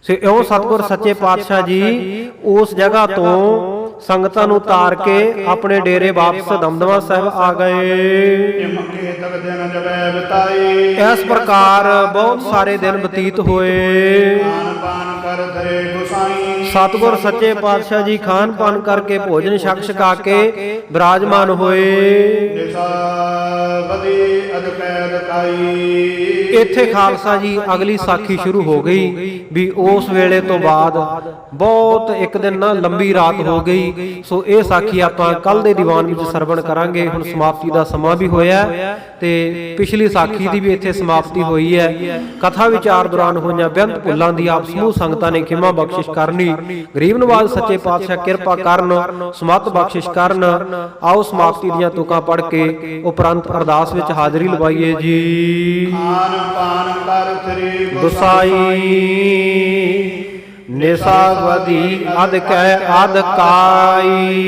ਸੋ ਇਉਂ ਸਤਿਗੁਰ ਸੱਚੇ ਪਾਤਸ਼ਾਹ ਜੀ ਉਸ ਜਗ੍ਹਾ ਤੋਂ ਸੰਗਤਾਂ ਨੂੰ ਤਾਰ ਕੇ ਆਪਣੇ ਡੇਰੇ ਵਾਪਸ ਦਮਦਮਾ ਸਾਹਿਬ ਆ ਗਏ। ਇਸ ਪ੍ਰਕਾਰ ਬਹੁਤ ਸਾਰੇ ਦਿਨ ਬਤੀਤ ਹੋਏ। ਸਤਿਗੁਰ ਸੱਚੇ ਪਾਤਸ਼ਾਹ ਜੀ ਖਾਨ ਪਾਨ ਕਰਕੇ ਭੋਜਨ ਛਕ ਛਕਾ ਕੇ ਬਿਰਾਜਮਾਨ ਹੋਏ। ਇੱਥੇ ਖਾਲਸਾ ਜੀ ਅਗਲੀ ਸਾਖੀ ਸ਼ੁਰੂ ਹੋ ਗਈ ਵੀ ਉਸ ਵੇਲੇ ਤੋਂ ਬਾਅਦ ਬਹੁਤ ਇੱਕ ਦਿਨ ਨਾ ਲੰਬੀ ਰਾਤ ਹੋ ਗਈ। ਸੋ ਇਹ ਸਾਖੀ ਆਪਾਂ ਕੱਲ ਦੇ ਦੀਵਾਨ ਵਿੱਚ ਸਰਵਣ ਕਰਾਂਗੇ। ਹੁਣ ਸਮਾਪਤੀ ਦਾ ਸਮਾਂ ਵੀ ਹੋਇਆ ਤੇ ਪਿਛਲੀ ਸਾਖੀ ਦੀ ਵੀ ਇੱਥੇ ਸਮਾਪਤੀ ਹੋਈ ਹੈ। ਕਥਾ ਵਿਚਾਰ ਦੌਰਾਨ ਹੋਈਆਂ ਬੇਅੰਤ ਭੁੱਲਾਂ ਦੀ ਆਪ ਸਮੂਹ ਸੰਗਤਾਂ ਨੇ ਖਿਮਾ ਬਖਸ਼ਿਸ਼ ਕਰਨੀ। ਗਰੀਬ ਨਵਾਜ਼ ਸੱਚੇ ਪਾਤਸ਼ਾਹ ਕਿਰਪਾ ਕਰਨ, ਸਮਤ ਬਖਸ਼ਿਸ਼ ਕਰਨ। ਆਓ ਸਮਾਪਤੀ ਦੀਆਂ ਤੁਕਾਂ ਪੜ੍ਹ ਕੇ ਉਪਰੰਤ ਅਰਦਾਸ ਵਿੱਚ ਹਾਜ਼ਰੀ ਲਵਾਈਏ ਜੀ। ਗੁਸਾਈ ਨਿਸਾਵਦੀ ਅਦ ਕੈ ਅਦ ਕਾਈ